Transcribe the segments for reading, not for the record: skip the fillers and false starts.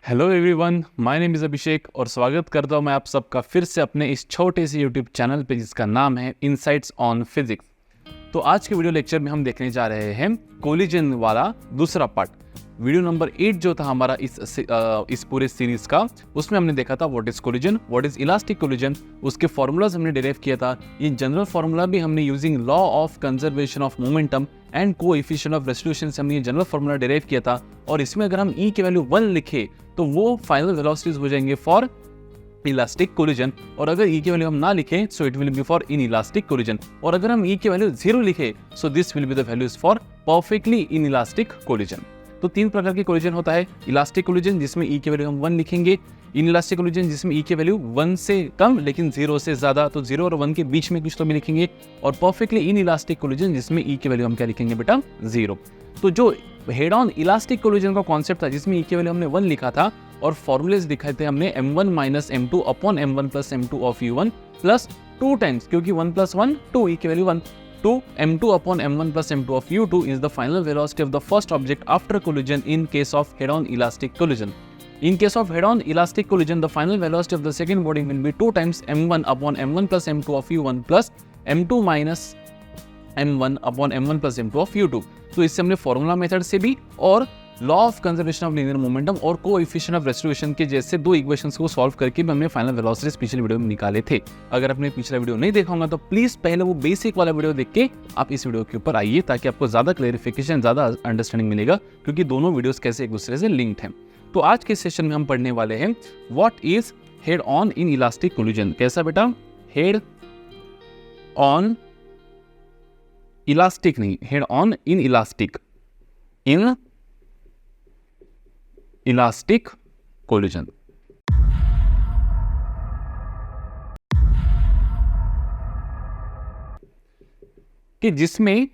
Hello everyone, my name is Abhishek और स्वागत करता हूँ मैं आप सबका फिर से अपने इस छोटे से यूट्यूब चैनल पे जिसका नाम है इनसाइट्स ऑन फिजिक्स। तो आज के वीडियो लेक्चर में हम देखने जा रहे हैं कोलिजन वाला दूसरा पार्ट। वीडियो नंबर 8 जो था हमारा इस पूरे सीरीज का, उसमें हमने देखा था what is collision, what is elastic collision, उसके फॉर्मूलाज हमने डिराइव किया था। ये जनरल फार्मूला भी हमने using law of conservation of momentum and coefficient of restitution से हमने ये जनरल फार्मूला डिराइव किया था। और इसमें अगर हम ई की वैल्यू 1 लिखे तो वो फाइनल वेलोसिटीज हो जाएंगे फॉर इलास्टिक कोलिजन, और अगर ई की वैल्यू हम ना लिखें so it will be for in elastic collision, और अगर हम ई की वैल्यू 0 लिखे so this will be the values for perfectly in elastic collision. तो 3 प्रकार के कोलिजन होता है। इलास्टिक कोलिजन जिसमें ई की वैल्यू हम 1 लिखेंगे, इन इलास्टिक कोलिजन जिसमें ई की वैल्यू 1 से कम लेकिन 0 से ज्यादा, तो 0 और 1 के बीच में कुछ तो भी लिखेंगे, और परफेक्टली इन इलास्टिक कोलिजन जिसमें ई की वैल्यू हम क्या लिखेंगे बेटा 0। तो जो हेड ऑन इलास्टिक कोलिजन का कॉन्सेप्ट था जिसमें ई की वैल्यू हमने 1 लिखा था और फॉर्मूलेज दिखाए थे हमने m1 minus m2 upon m1 plus m2 of u1 plus 2 times, क्योंकि 1 प्लस 1 2, ई की value 1, 2 m2 upon m1 plus m2 of u2 is the final velocity of the first object after collision in case of head-on elastic collision. In case of head-on elastic collision, the final velocity of the second body will be 2 times m1 upon m1 plus m2 of u1 plus m2 minus m1 upon m1 plus m2 of u2. तो इससे हमने formula method से भी और law of conservation of linear momentum और coefficient of restitution के जैसे 2 equations को सॉल्व करके भी हमने फाइनल वेलोसिटीज पिछले वीडियो में निकाले थे। अगर आपने पिछला वीडियो नहीं देखा होगा तो प्लीज पहले वो बेसिक वाला वीडियो देख के आप इस वीडियो के ऊपर आइए, ताकि आपको ज्यादा क्लैरिफिकेशन, ज्यादा अंडरस्टैंडिंग मिलेगा, क्योंकि दोनों वीडियोस कैसे एक दूसरे से लिंक्ड हैं। तो आज के सेशन में हम पढ़ने वाले हैं what is head on in elastic collision. कैसा बेटा? हेड ऑन इलास्टिक नहीं, head on in elastic, in elastic collision. कि जिसमें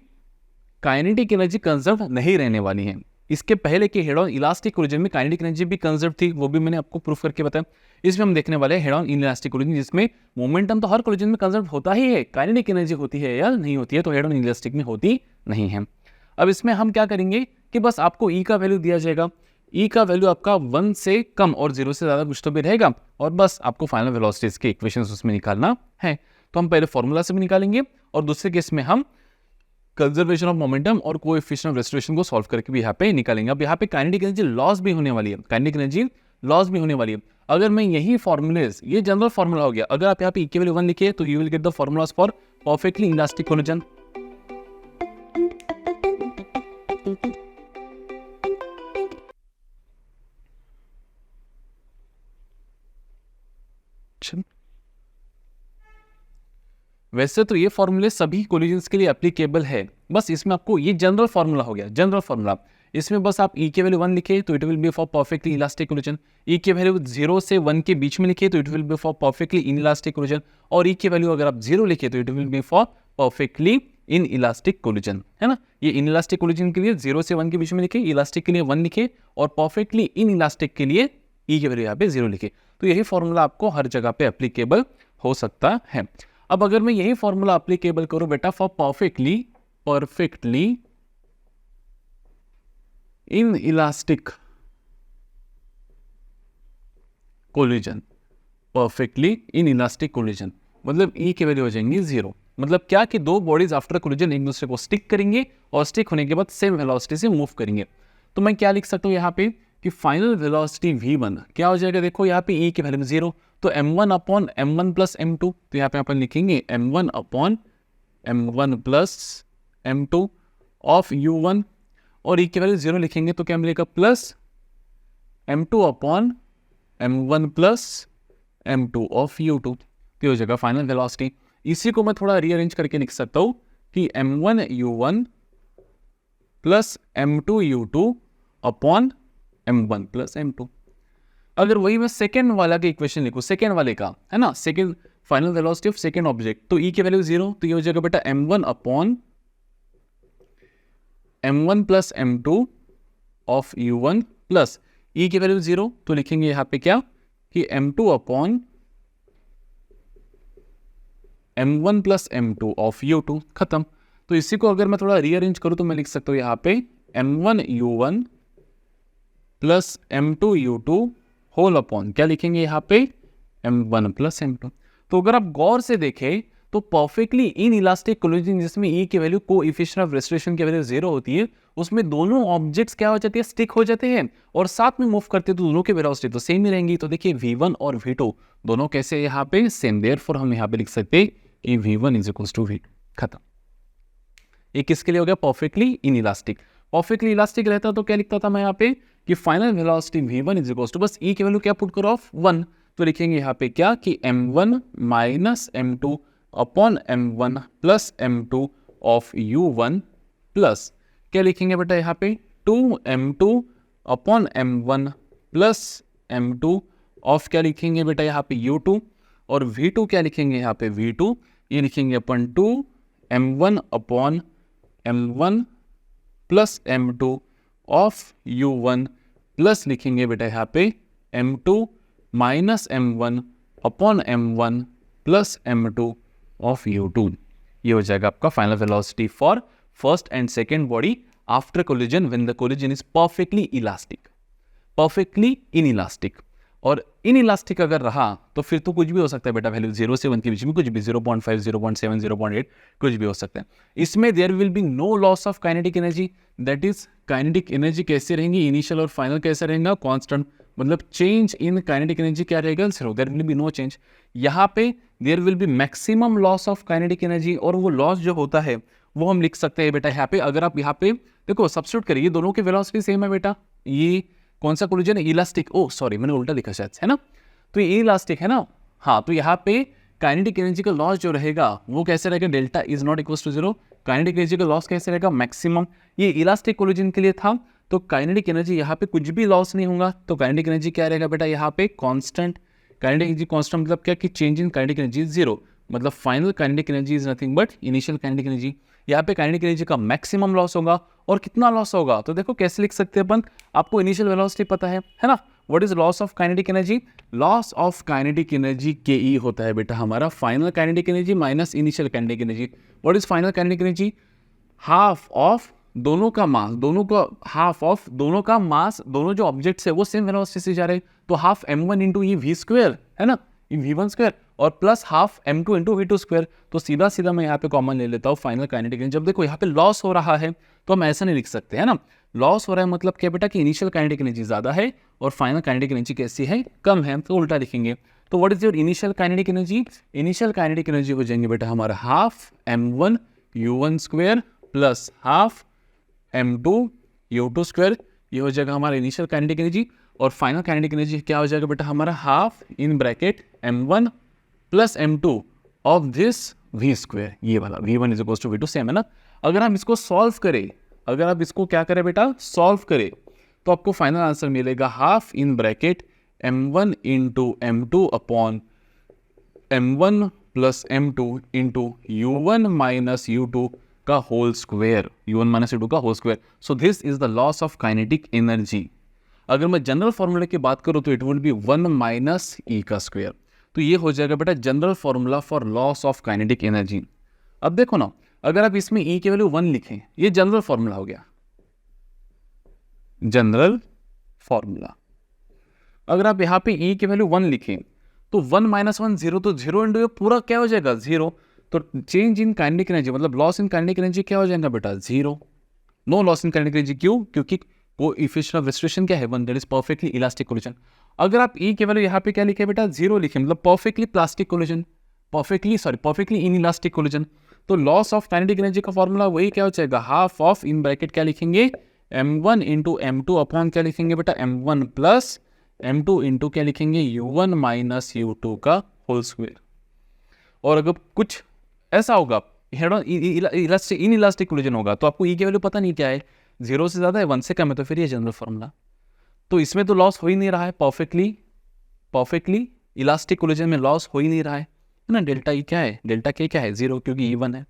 काइनेटिक एनर्जी कंजर्व नहीं रहने वाली है। इसके पहले के हेड ऑन इलास्टिक कोलिजन में काइनेटिक एनर्जी भी कंजर्व थी, वो भी मैंने आपको प्रूफ करके बताया। इसमें हम देखने वाले हैं head on in elastic collision जिसमें मोमेंटम तो हर कोलिजन में कंजर्व होता ही है, काइनेटिक एनर्जी होती है या नहीं होती है, तो हेड ऑन इलास्टिक में होती नहीं है। अब इसमें हम क्या करेंगे कि बस आपको ई का वैल्यू दिया जाएगा, ई का वैल्यू आपका 1 से कम और 0 से ज़्यादा कुछ तो भी रहेगा, और बस आपको फाइनल वेलोसिटीज के इक्वेशंस उसमें निकालना है। तो हम पहले फॉर्मूला से भी निकालेंगे और दूसरे केस में हम कंजर्वेशन ऑफ मोमेंटम और कोएफिशिएंट ऑफ रेस्टिट्यूशन को सॉल्व करके भी यहाँ पे निकालेंगे। अब यहाँ पे काइनेटिक एनर्जी लॉस भी होने वाली है, काइनेटिक एनर्जी लॉस भी होने वाली है। अगर मैं यही फॉर्मूलेज, ये जनरल फॉर्मूला हो गया, अगर आप यहाँ पे ई की वैल्यू 1 लिखिए तो you will get the formulas for perfectly elastic collision. वैसे तो ये फॉर्मूले सभी कोलिजन्स के लिए एप्लीकेबल है, बस इसमें आपको ये जनरल फॉर्मूला हो गया, जनरल फॉर्मूला। इसमें बस आप ई की वैल्यू 1 लिखे तो it will be for perfectly elastic collision, E की वैल्यू 0 से 1 के बीच में लिखे तो it will be for perfectly in elastic collision, और ई की वैल्यू अगर आप 0 लिखे तो it will be for perfectly in elastic collision, है ना। ये इन इलास्टिक कोलिजन के लिए 0 से 1 के बीच में लिखे, इलास्टिक के लिए 1 लिखे, और परफेक्टली इन इलास्टिक के लिए ई की वैल्यू यहाँ पे 0 लिखे। तो यही फॉर्मूला आपको हर जगह पे एप्लीकेबल हो सकता है। अब अगर मैं यही फॉर्मूला एप्लीकेबल करूं बेटा for perfectly in elastic collision, perfectly in elastic collision, मतलब ई की वैल्यू हो जाएंगी 0। मतलब क्या कि 2 बॉडीज आफ्टर कोलिजन एक दूसरे को स्टिक करेंगे और स्टिक होने के बाद सेम वेलोसिटी से मूव करेंगे। तो मैं क्या लिख सकता हूं यहाँ पे कि फाइनल वेलोसिटी v1 क्या हो जाएगा? देखो यहाँ पे ई की वैल्यू 0, तो m1 upon m1 plus m2, तो यहाँ पे अपन लिखेंगे m1 upon m1 plus m2 of u1, और ई की वैल्यू 0 लिखेंगे तो क्या मिलेगा? Plus m2 upon m1 plus m2 of u2, तो हो जाएगा फाइनल वेलोसिटी। इसी को मैं थोड़ा रीअरेंज करके लिख सकता हूँ कि m1 u1 plus m2 u2 upon m1 plus m2। अगर वही मैं सेकेंड वाला का इक्वेशन लिखूं, सेकेंड वाले का, है ना, second final velocity of second object, तो ई की वैल्यू 0, तो ये हो जाएगा बेटा m1 upon m1 plus m2 of u1 plus E की वैल्यू 0, तो लिखेंगे यहाँ पे क्या कि m2 upon m1 plus m2 of u2, खत्म। तो इसी को अगर मैं थोड़ा रीअरेंज करूं तो मैं लिख सकता हूं यहाँ पे m1 u1 plus m2 u2 whole upon क्या लिखेंगे यहाँ पे m1 प्लस m2। तो अगर आप गौर से देखें तो परफेक्टली इन इलास्टिक कोलिजन जिसमें ई की वैल्यू कोएफिशिएंट ऑफ रेस्टोरेशन की वैल्यू 0 होती है, उसमें दोनों ऑब्जेक्ट्स क्या हो जाते हैं, स्टिक हो जाते हैं और साथ में मूव करते हैं, तो दोनों की वेलोसिटी तो सेम ही रहेंगी। तो देखिए v1 और v2 दोनों कैसे यहाँ पे सेम, देयरफॉर हम यहाँ पे लिख सकते हैं कि v1 is equals to v2। खत्म। ये किसके लिए हो गया, perfectly inelastic. Perfectly elastic रहता तो क्या लिखता था मैं यहाँ पे कि final velocity v1 is equals to, बस ई की वैल्यू क्या पुट करो ऑफ 1, तो लिखेंगे यहाँ पे क्या कि m1 minus m2 upon m1 plus m2 of u1 plus क्या लिखेंगे बेटा यहाँ पे 2m2 upon m1 plus m2 of क्या लिखेंगे बेटा यहाँ पे u2, और v2 क्या लिखेंगे यहाँ पे v2, ये लिखेंगे अपन 2m1 upon m1 plus m2 of u1 plus लिखेंगे बेटा यहाँ पे m2 minus m1 upon m1 plus m2 of u2। ये हो जाएगा आपका final velocity for first and second body after collision when the collision is perfectly elastic, perfectly inelastic. और inelastic अगर रहा तो फिर तो कुछ भी हो सकता है बेटा, वैल्यू 0 से 1 के बीच में कुछ भी, 0.5 0.7 0.8 कुछ भी हो सकता है। इसमें there will be no loss of kinetic energy, that is kinetic energy कैसे रहेंगी, इनिशियल और फाइनल कैसे रहेगा, कांस्टेंट, मतलब चेंज इन काइनेटिक एनर्जी क्या रहेगा, 0, there will be no change. यहाँ पे there will be maximum loss of kinetic energy, और वो लॉस जो होता है वो हम लिख सकते हैं बेटा यहाँ पे, अगर आप यहाँ पे देखो सब्स्टिट्यूट करिए, दोनों की वेलोसिटी सेम है बेटा। ये कौन सा कोलिजन है, इलास्टिक, ओ सॉरी मैंने उल्टा लिखा शायद, है ना, तो ये इलास्टिक है ना, हाँ, तो यहाँ पे काइनेटिक एनर्जी का लॉस जो रहेगा वो कैसे रहेगा, delta is not equal to 0, kinetic energy का लॉस कैसे रहेगा, मैक्सिमम। ये इलास्टिक कोलिजन के लिए था, तो काइनेटिक एनर्जी यहाँ पे कुछ भी लॉस नहीं होगा, तो काइनेटिक एनर्जी क्या रहेगा बेटा यहाँ पे कांस्टेंट। काइनेटिक एनर्जी कांस्टेंट मतलब क्या कि चेंज इन काइनेटिक एनर्जी 0, मतलब final kinetic energy is nothing but initial kinetic energy. यहाँ पे काइनेटिक एनर्जी का मैक्सिमम लॉस होगा, और कितना लॉस होगा, तो देखो कैसे लिख सकते हैं अपन, आपको इनिशियल वेलोसिटी पता है ना, what is loss of kinetic energy, loss of kinetic energy के ई होता है बेटा हमारा final kinetic energy minus initial kinetic energy. What is final kinetic energy, half of दोनों का मास, दोनों का हाफ ऑफ दोनों का मास, दोनों जो ऑब्जेक्ट्स है वो सेम वेलोसिटी से जा रहे हैं, तो half m1 into E V square है ना, v1 स्क्वायर, और plus half m2 into v2 square. तो सीधा सीधा मैं यहाँ पे कॉमन ले लेता हूँ फाइनल काइनेटिक एनर्जी। जब देखो यहाँ पे लॉस हो रहा है तो हम ऐसा नहीं लिख सकते है ना, लॉस हो रहा है मतलब क्या बेटा कि इनिशियल काइनेटिक एनर्जी ज़्यादा है और फाइनल काइनेटिक एनर्जी कैसी है, कम है, तो उल्टा लिखेंगे। तो what is your initial kinetic energy, initial kinetic energy हो जाएंगे बेटा हमारा half m1 u1 square plus half m2 u2 square, ये हो जाएगा हमारा इनिशियल काइनेटिक एनर्जी। और फाइनल काइनेटिक एनर्जी क्या हो जाएगा बेटा हमारा half in bracket m1 plus m2 of this v square, ये वाला v1 is equal to v2 same है ना। अगर हम इसको सॉल्व करें, अगर आप इसको क्या करें बेटा सॉल्व करें, तो आपको फाइनल आंसर मिलेगा half in bracket m1 into m2 upon m1 plus m2 into u1 minus u2 का whole square, u1 minus u2 का whole square. So this is the loss of kinetic energy. अगर मैं general formula की बात करूं तो it would be 1 minus e का square. तो ये हो जाएगा बेटा general formula for loss of kinetic energy. अब देखो ना, अगर आप इसमें ई की वैल्यू 1 लिखें, ये जनरल फॉर्मूला हो गया, जनरल फॉर्मूला। अगर आप यहाँ पे ई की वैल्यू 1 लिखें तो 1 माइनस 1 0, तो 0 इंटू पूरा क्या हो जाएगा 0, तो चेंज इन काइनेटिक एनर्जी मतलब लॉस इन काइनेटिक एनर्जी क्या हो जाएगा बेटा 0, no loss in kinetic energy. क्यों, क्योंकि कोएफिशिएंट ऑफ रेस्ट्रिक्शन क्या है 1, that is perfectly elastic collision. अगर आप ई के वैल्यू यहाँ पे क्या लिखे बेटा 0 लिखे, मतलब perfectly plastic collision, perfectly in elastic collision, तो लॉस ऑफ काइनेटिक एनर्जी का फॉर्मूला वही क्या हो जाएगा हाफ ऑफ इन ब्रैकेट क्या लिखेंगे m1 इंटू m2 अपॉन क्या लिखेंगे बेटा m1 प्लस m2 इंटू क्या लिखेंगे u1 माइनस u2 का होल स्क्वायर। और अगर कुछ ऐसा होगा इन इलास्टिक कोलिजन होगा तो आपको ई की वैल्यू पता नहीं क्या है, 0 से ज़्यादा है 1 से कम है, तो फिर ये जनरल फॉर्मूला। तो इसमें तो लॉस हो ही नहीं रहा है, परफेक्टली इलास्टिक कोलिजन में लॉस हो ही नहीं रहा है ना। डेल्टा ई क्या है, डेल्टा के क्या है 0, क्योंकि ई 1 है।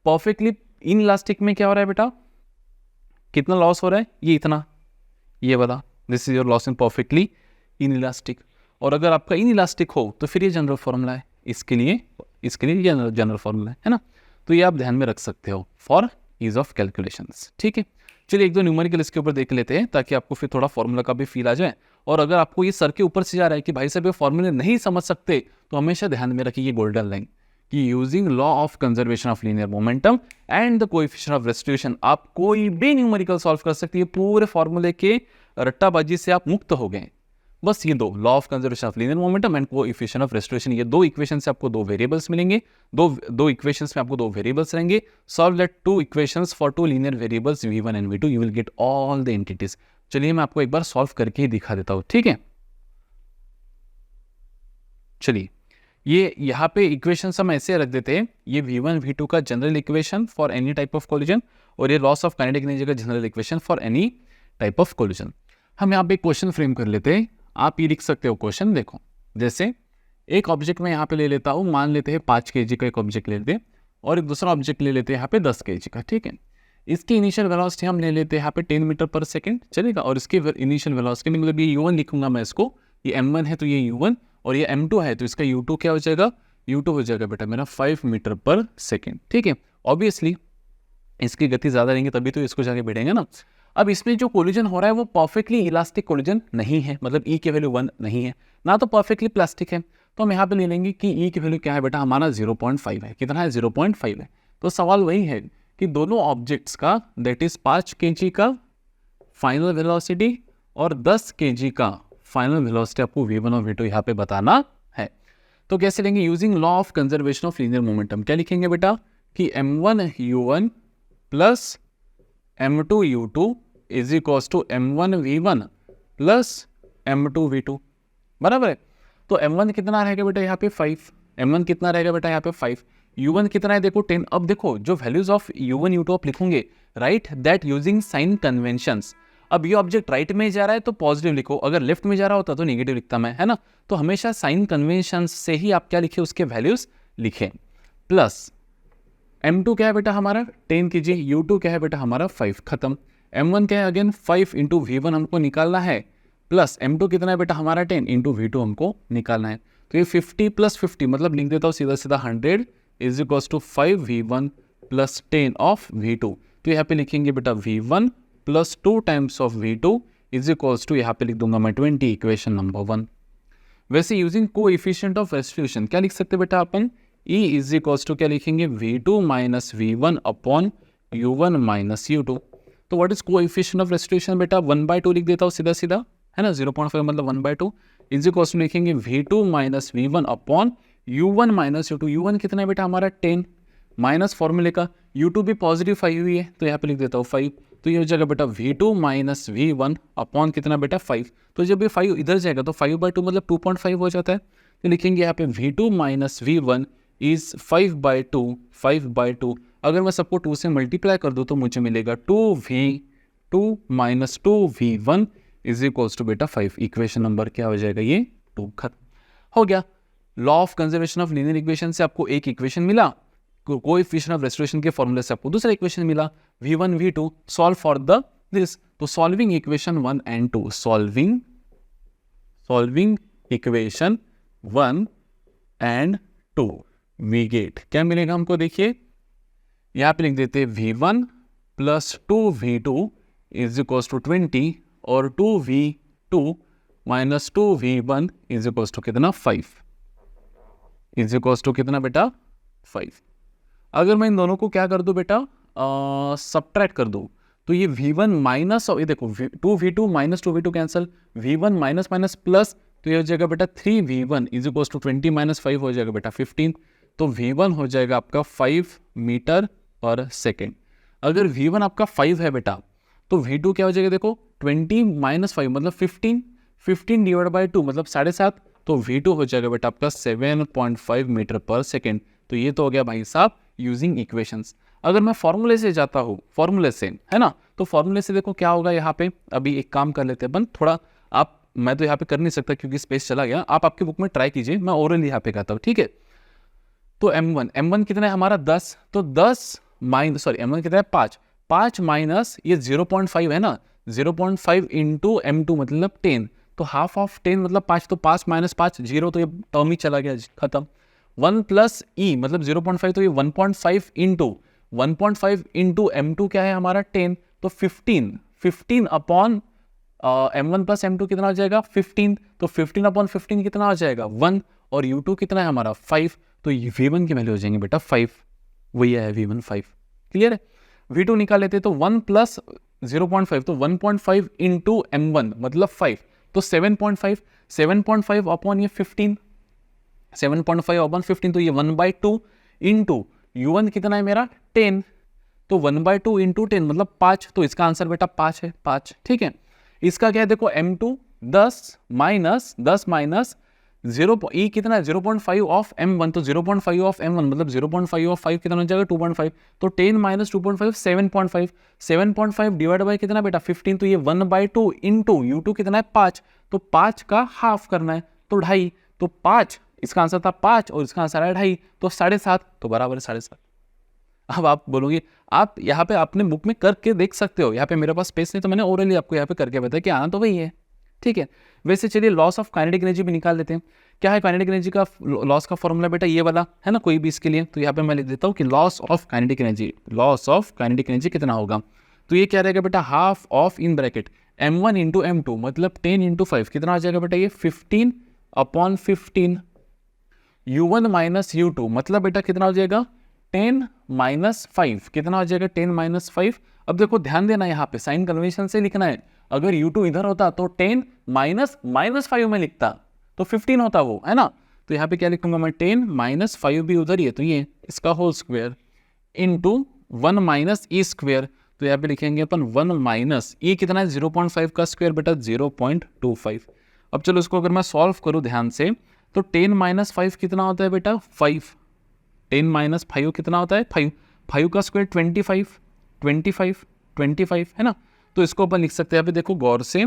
परफेक्टली इन इलास्टिक में क्या हो रहा है बेटा, कितना लॉस हो रहा है, ये इतना, ये वाला, this is your loss in perfectly in elastic. और अगर आपका इन इलास्टिक हो तो फिर ये जनरल फॉर्मूला है, इसके लिए जनरल फॉर्मूला है ना। तो ये आप ध्यान में रख सकते हो फॉर ईज ऑफ कैलकुलेशंस। ठीक है, चलिए एक दो न्यूमेरिकल इसके ऊपर देख लेते हैं ताकि आपको फिर थोड़ा फॉर्मूला का भी फील आ जाए और अगर आपको ये सर के ऊपर से जा रहा है कि भाई साहब ये फॉर्मूले नहीं समझ सकते, तो हमेशा ध्यान में रखिए ये गोल्डन लाइन कि using law of conservation of linear momentum and the coefficient of restitution आप कोई भी न्यूमेरिकल सॉल्व कर सकते हैं। पूरे फॉर्मूले के रट्टाबाजी से आप मुक्त हो गए। बस ये दो, law of conservation of linear momentum and coefficient of restitution, ये दो इक्वेशन से आपको दो वेरिएबल्स मिलेंगे। दो इक्वेशंस में आपको दो वेरिएबल्स रहेंगे। Solve that two equations for two linear variables v1 and v2, you will get all the entities. चलिए मैं आपको एक बार सॉल्व करके ही दिखा देता हूं, ठीक है। चलिए ये यहाँ पे इक्वेशन हम ऐसे रख देते हैं, ये v1 v2 का general equation for any type of collision और ये लॉस ऑफ काइनेटिक एनर्जी का general equation for any type of collision. हम यहाँ पे क्वेश्चन फ्रेम कर लेते हैं। आप ये लिख सकते हो क्वेश्चन, देखो जैसे एक ऑब्जेक्ट में यहाँ पे ले लेता हूँ, मान लेते हैं 5 kg का एक ऑब्जेक्ट ले लेते हैं और एक दूसरा ऑब्जेक्ट ले लेते हैं यहाँ पे 10 kg का, ठीक है। इसकी इनिशियल वेलोसिटी हम ले लेते हैं यहाँ पे 10 मीटर पर सेकेंड, चलेगा। और इसकी इनिशियल वेलोसिटी मतलब ये u1 लिखूंगा मैं इसको, ये m1 है तो ये u1 और ये m2 है तो इसका u2 क्या हो जाएगा, u2 हो जाएगा बेटा मेरा 5 मीटर पर सेकेंड, ठीक है। ऑब्वियसली इसकी गति ज़्यादा रहेंगे तभी तो इसको जाके भिड़ेंगे ना। अब इसमें जो कोलिजन हो रहा है वो परफेक्टली इलास्टिक कोलिजन नहीं है, मतलब E की वैल्यू 1 नहीं है ना, तो परफेक्टली प्लास्टिक है। तो हम यहाँ पे ले लेंगे कि E की वैल्यू क्या है बेटा, हमारा 0.5 है। कितना है, 0.5 है। तो सवाल वही है कि दोनों ऑब्जेक्ट्स का दैट इज 5 kg का फाइनल वेलोसिटी और 10 kg का फाइनल वेलोसिटी आपको v1 और v2 यहाँ पे बताना है। तो कैसे लेंगे, using law of conservation of linear momentum. क्या लिखेंगे बेटा कि m1 u1 plus m2 u2 is equals to m1 v1 plus m2 v2, बराबर है। तो m1 कितना रहेगा बेटा यहाँ पे 5, m1 कितना रहेगा बेटा यहाँ पे 5, u1 कितना है देखो 10। अब देखो जो वैल्यूज ऑफ u1 u2 आप लिखोगे, right that using sign conventions. अब ये ऑब्जेक्ट राइट में जा रहा है तो पॉजिटिव लिखो, अगर लेफ्ट में जा रहा होता तो नेगेटिव लिखता मैं, है ना। तो हमेशा साइन कन्वेंशंस से ही आप क्या लिखे, उसके वैल्यूज लिखें। प्लस m2 क्या है बेटा हमारा 10 kg, u2 क्या है बेटा हमारा 5, खत्म। m1 क्या है अगेन 5 इंटू v1 हमको निकालना है, प्लस m2 कितना है बेटा हमारा 10 इंटू v2 हमको निकालना है। तो ये 50 प्लस 50 मतलब लिख देता हूँ सीधा सीधा 100 is equals to 5v1 plus 10 of v2। तो यहाँ पे लिखेंगे बेटा v1 plus 2 times of v2 is equals to, यहाँ पे लिख दूंगा मैं 20, इक्वेशन नंबर 1। वैसे यूजिंग कोएफिशिएंट ऑफ रेस्टिट्यूशन क्या लिख सकते बेटा अपन, E इज इक्वल्स टू क्या लिखेंगे v2 minus v1 upon u1 minus u2। तो what is coefficient of restitution बेटा 1/2 लिख देता हूँ सीधा सीधा, है ना। 0.5 मतलब 1/2 इज इक्वल्स टू लिखेंगे v2 minus v1 upon u1 minus u2। u1 कितना है बेटा हमारा 10 माइनस फॉर्मूले का u2 भी पॉजिटिव 5 हुई है तो यहाँ पे लिख देता हूँ 5। तो ये हो जाएगा बेटा v2 माइनस v1 अपॉन कितना बेटा 5। तो जब ये 5 इधर जाएगा तो 5/2 मतलब 2.5 हो जाता है। तो लिखेंगे यहाँ पे v2 माइनस v1 इज 5/2। अगर मैं सबको 2 से मल्टीप्लाई कर दूँ तो मुझे मिलेगा 2v2 minus 2v1 is equals to बेटा 5। इक्वेशन नंबर क्या हो जाएगा, ये 2, खत्म हो गया। Law of conservation of linear equation से आपको एक इक्वेशन मिला, कोएफिशिएंट ऑफ रेस्टिट्यूशन के फॉर्मूले से आपको दूसरा इक्वेशन मिला v1 v2। Solve for the this, तो solving equation 1 and 2, solving equation 1 and 2 we get क्या मिलेगा हमको, देखिए यहाँ पे लिख देते v1 plus 2v2 is equals to 20 और 2v2 minus 2v1 is equals to कितना 5, इज इक्वल्स टू कितना बेटा 5। अगर मैं इन दोनों को क्या कर दूं बेटा सब्ट्रैक्ट कर दूं तो ये v1 माइनस, ये देखो 2v2 minus 2v2 cancel, v1 minus minus plus, तो ये हो जाएगा बेटा 3v1 is equals to 20 minus 5 हो जाएगा बेटा 15। तो v1 हो जाएगा आपका 5 मीटर पर सेकेंड। अगर v1 आपका 5 है बेटा तो v2 क्या हो जाएगा, देखो 20 माइनस 5 मतलब 15 डिवाइड बाई 2 मतलब 7.5, तो v2 हो जाएगा बेटा आपका 7.5 मीटर पर सेकेंड। तो ये तो हो गया भाई साहब यूजिंग इक्वेशंस। अगर मैं फॉर्मूले से जाता हूँ, फॉर्मूले से, है ना, तो फॉर्मूले से देखो क्या होगा यहाँ पे। अभी एक काम कर लेते हैं अपन थोड़ा, आप, मैं तो यहाँ पे कर नहीं सकता क्योंकि स्पेस चला गया, आप आपकी बुक में ट्राई कीजिए, मैं ओरल यहाँ पे कहता हूँ, ठीक है। तो m1 कितना है हमारा 10, तो 10 माइनस, सॉरी m1 कितना है 5 माइनस ये 0.5 है ना, 0.5 इंटू m2 मतलब 10, तो हाफ ऑफ 10 मतलब 5, तो 5 माइनस 5 0, तो ये टर्म ही चला गया, खत्म। 1 प्लस ई मतलब 0.5, तो ये 1.5 इंटू m2 क्या है हमारा 10, तो 15 अपॉन m1 प्लस m2 कितना हो जाएगा 15, तो 15/15 कितना हो जाएगा 1, और u2 कितना है हमारा 5, तो v1 की वैल्यू हो जाएंगे बेटा 5, वही है v1 5। क्लियर है। v2 निकाल लेते तो 1 प्लस 0.5, तो 1.5 इंटू m1 मतलब 5, तो 7.5, 7.5 अपॉन ये 15, 7.5 अपॉन 15, तो ये 1/2 इंटू u1 कितना है मेरा 10, तो 1/2 इंटू 10 मतलब 5, तो इसका आंसर बेटा 5 है, 5। ठीक है। इसका क्या है देखो m2 10 माइनस 0 ई कितना है 0.5 ऑफ m1, तो 0.5 ऑफ m1 मतलब 0.5 ऑफ 5 कितना हो जाएगा 2.5, तो 10 माइनस 2.5 7.5, 7.5 डिवाइड बाई कितना बेटा 15, तो ये 1/2 इंटू u2 कितना है 5, तो 5 का हाफ करना है तो 2.5, तो 5 इसका आंसर था 5 और इसका आंसर है 2.5, तो 7.5, तो बराबर है 7.5। अब आप बोलोगे आप यहाँ पे अपने बुक में करके देख सकते हो, यहाँ पे मेरे पास स्पेस नहीं तो मैंने ओरली आपको यहाँ पे करके बताया कि आना तो वही है। ठीक है। वैसे चलिए लॉस ऑफ काइनेटिक एनर्जी भी निकाल लेते हैं। क्या है काइनेटिक एनर्जी का लॉस का फॉर्मूला बेटा, ये वाला है ना, कोई भी इसके लिए, तो यहाँ पे मैं लिख देता हूँ कि लॉस ऑफ काइनेटिक एनर्जी कितना होगा, तो ये क्या रहेगा बेटा half of in bracket m1 into m2 मतलब 10 इंटू 5 कितना आ जाएगा बेटा ये 15/15, u1 माइनस u2 मतलब बेटा कितना हो जाएगा 10 माइनस 5, कितना हो जाएगा 10 माइनस 5। अब देखो ध्यान देना यहाँ पे साइन कन्वेंशन से लिखना है, अगर u2 इधर होता तो 10 माइनस 5 में लिखता तो 15 होता वो, है ना, तो यहाँ पे क्या लिखूंगा मैं 10 माइनस 5 भी उधर ही है तो ये इसका whole square into 1 minus E square, तो यहाँ पे लिखेंगे अपन 1 माइनस ई कितना है 0.5 का स्क्वायर बेटा 0.25। अब चलो इसको अगर मैं सॉल्व करूँ ध्यान से तो 10 माइनस 5 कितना होता है बेटा 5, 10 माइनस 5 कितना होता है 5, 5 का स्क्वायर 25 है ना, तो इसको अपन लिख सकते हैं यहाँ पे देखो गौर से,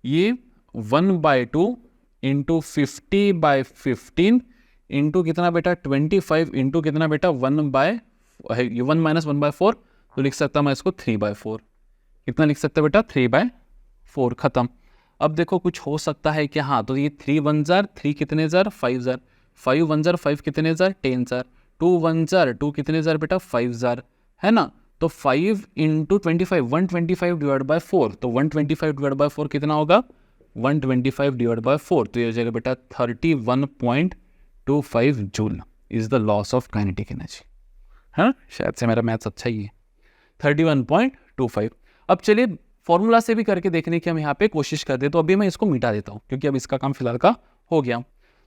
ये 1/2 इंटू 50/15 इंटू कितना बेटा 25 इंटू कितना बेटा 1 माइनस 1/4, तो लिख सकता मैं इसको 3/4, कितना लिख सकता बेटा 3/4, खत्म। अब देखो कुछ हो सकता है कि हाँ, तो ये 3 1 जार 3 कितने जार 5 जार, 5 1 जार 5 कितने जार 10 जार, 2 1 जार 2 कितने जार बेटा 5 जार, है ना, तो 5 इंटू 25 125 डिवाइड बाय 4, तो 125 डिवाइड बाय 4 कितना होगा 125 डिवाइड बाय 4, तो ये हो जाएगा बेटा 31.25 joule is the loss of kinetic energy. हाँ शायद से मेरा मैथ्स अच्छा ही है, 31.25। अब चलिए फॉर्मूला से भी करके देखने की हम यहाँ पे कोशिश करते, तो अभी मैं इसको मिटा देता हूँ क्योंकि अब इसका काम फिलहाल का हो गया,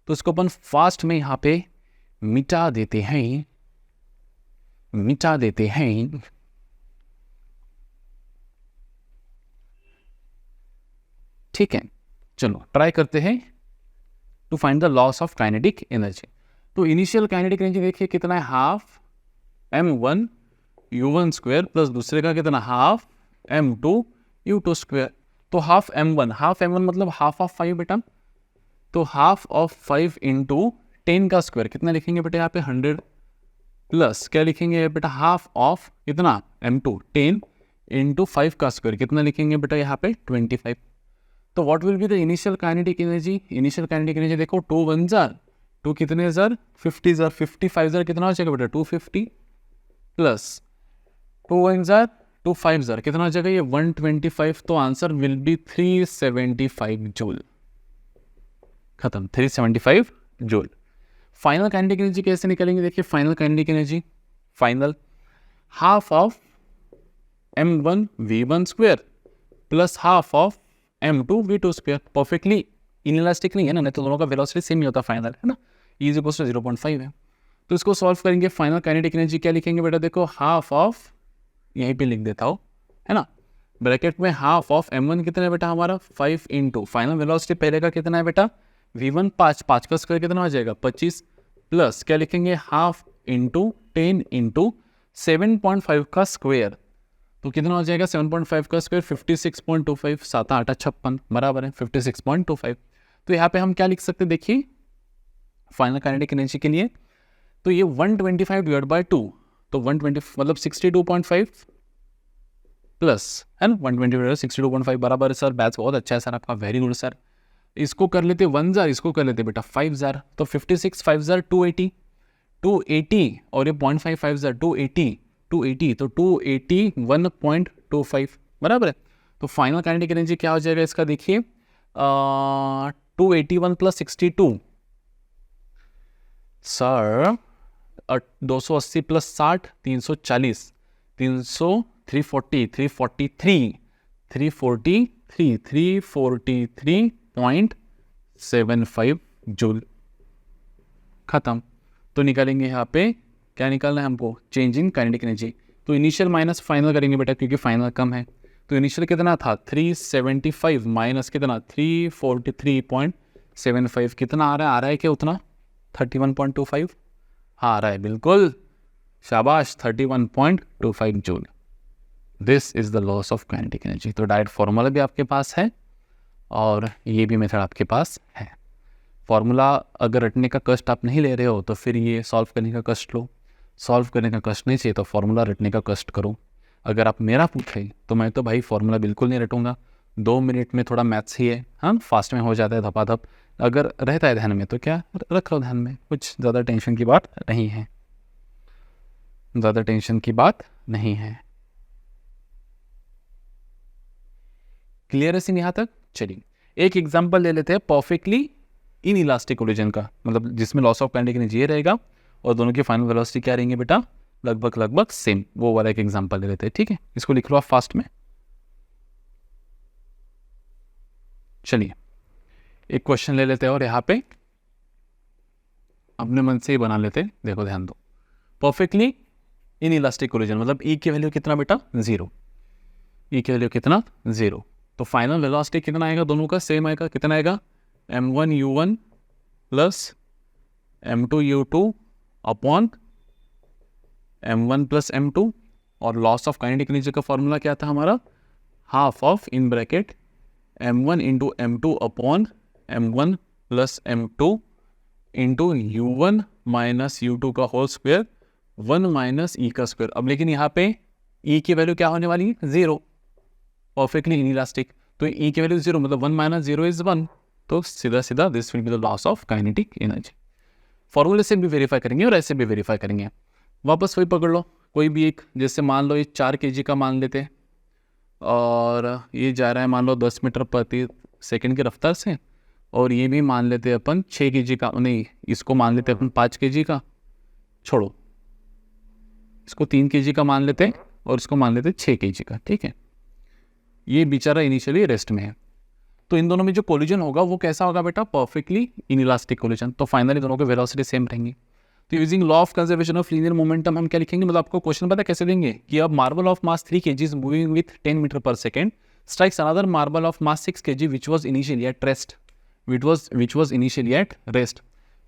तो इसको अपन फास्ट में यहाँ पे मिटा देते हैं। ठीक है, चलो ट्राई करते हैं to find the loss of kinetic energy. तो इनिशियल काइनेटिक एनर्जी देखिए कितना है half m1 u1 square plus दूसरे का कितना हाफ m2 u2 स्क्वायर, तो हाफ m1 मतलब हाफ ऑफ 5 बेटा, तो हाफ ऑफ 5 इंटू 10 का स्क्वायर कितना लिखेंगे बेटा यहाँ पे 100 प्लस क्या लिखेंगे बेटा हाफ ऑफ कितना m2 10 इंटू 5 का स्क्वायर कितना लिखेंगे बेटा यहाँ पे 25। तो what will be the initial kinetic energy देखो 2 1 जार 2 कितने जार 50 जार 55 जार कितना हो जाएगा बेटा 250 प्लस 2 1 जार 2 5 जार कितना हो जाएगा ये 125, तो आंसर विल बी 375 जूल, खत्म 375 जूल। फाइनल काइनेटिक एनर्जी कैसे निकलेंगे देखिए, final kinetic energy half of m1 v1 square plus half of m2 v2 square, perfectly inelastic नहीं है ना, नहीं तो दोनों का वेलोसिटी सेम ही होता फाइनल, है ना, E = 0.5 है, तो इसको सॉल्व करेंगे। फाइनल काइनेटिक एनर्जी क्या लिखेंगे बेटा देखो हाफ ऑफ, यहीं पे लिख देता हूँ, है ना, ब्रैकेट में हाफ ऑफ m1 कितना है बेटा हमारा 5 इंटू फाइनल वेलोसिटी पहले का कितना है बेटा v1 5 का स्क्वायर कितना हो जाएगा 25 प्लस क्या लिखेंगे हाफ इंटू 10 इंटू 7.5 का स्क्वायर, तो कितना हो जाएगा 7.5 का स्क्वायर 56.25, 7 8 56 बराबर है 56.25। तो यहाँ पे हम क्या लिख सकते हैं देखिए फाइनल काइनेटिक एनर्जी के लिए, तो ये 125 डिवाइड बाय 2, तो 120 मतलब 62.5 प्लस है ना 120 62.5 बराबर है सर, बैच बहुत अच्छा है सर आपका, वेरी गुड सर। इसको कर लेते 1 जार, इसको कर लेते बेटा 5 जार, तो 56 5 जार 280 और ये 0.55 जार 280, तो 280 1.25 बराबर है, तो फाइनल काइनेटिक एनर्जी क्या हो जाएगा इसका, देखिए 281 + 62 सर, 280 + 60 340, 343.75 जूल। खत्म। तो निकालेंगे यहाँ पे, क्या निकालना है हमको, चेंज इन काइनेटिक एनर्जी। तो इनिशियल माइनस फाइनल करेंगे बेटा, क्योंकि फाइनल कम है। तो इनिशियल कितना था 375 माइनस कितना 343.75, कितना आ रहा है क्या उतना 31.25, हाँ आ रहा है बिल्कुल, शाबाश 31.25 joule. This is the loss of kinetic energy. तो डायरेक्ट फॉर्मूला भी आपके पास है और ये भी मेथड आपके पास है। फॉर्मूला अगर रटने का कष्ट आप नहीं ले रहे हो तो फिर ये सॉल्व करने का कष्ट लो, सॉल्व करने का कष्ट नहीं चाहिए तो फॉर्मूला रटने का कष्ट करो। अगर आप मेरा पूछे तो मैं तो भाई फॉर्मूला बिल्कुल नहीं रटूंगा, 2 मिनट में थोड़ा मैथ्स ही है, हाँ फास्ट में हो जाता है धपाधप। अगर रहता है ध्यान में तो क्या रख लो ध्यान में, कुछ ज़्यादा टेंशन की बात नहीं है, ज़्यादा टेंशन की बात नहीं है। क्लियर है सीन यहाँ तक? चलिए एक एग्जाम्पल ले लेते हैं परफेक्टली इन इलास्टिक कोलिजन का, मतलब जिसमें लॉस ऑफ काइनेटिक एनर्जी रहेगा और दोनों की फाइनल वेलोसिटी क्या रहेंगे बेटा, लगभग सेम। वो वाला एक एग्जांपल ले लेते हैं, ठीक है, इसको लिख लो आप फास्ट में। चलिए एक क्वेश्चन ले लेते हैं और यहाँ पे अपने मन से ही बना लेते हैं। देखो ध्यान दो, परफेक्टली इन इलास्टिक कोलिजन मतलब ई की वैल्यू कितना बेटा 0, ई की वैल्यू कितना 0। तो फाइनल वेलोसिटी कितना आएगा, दोनों का सेम आएगा, कितना आएगा m1u1 + m2u2 upon m1 + m2। और लॉस ऑफ काइनेटिक एनर्जी का फॉर्मूला क्या था हमारा, half of in bracket m1 × m2 upon m1 + m2 into u1 - u2 का होल स्क्वायर 1 - e का स्क्वायर। अब लेकिन यहाँ पे e की वैल्यू क्या होने वाली है 0, परफेक्टली इनइलास्टिक। तो e की वैल्यू 0 मतलब 1 - 0 इज 1, तो सीधा सीधा this will be the loss of kinetic energy. फॉर्मूले से भी वेरीफाई करेंगे और ऐसे भी वेरीफाई करेंगे। वापस वही पकड़ लो, कोई भी एक, जैसे मान लो ये 4 kg का मान लेते हैं और ये जा रहा है मान लो 10 मीटर प्रति सेकंड की रफ्तार से, और ये भी मान लेते हैं अपन 6 kg का, नहीं इसको मान लेते हैं अपन 5 kg का, छोड़ो इसको 3 kg का मान लेते हैं और इसको मान लेते हैं 6 kg का, ठीक है। ये बेचारा इनिशियली रेस्ट में है, तो इन दोनों में जो कोलिजन होगा वो कैसा होगा बेटा, परफेक्टली इनइलास्टिक कोलिजन। तो फाइनली दोनों के वेलोसिटी सेम रहेंगी। तो using law of conservation of linear momentum हम क्या लिखेंगे, मतलब आपको क्वेश्चन पता है कैसे देंगे कि अब marble of mass 3 kg moving with 10 metre पर second strikes another marble of mass 6 kg which was initially at rest, which was initially at rest.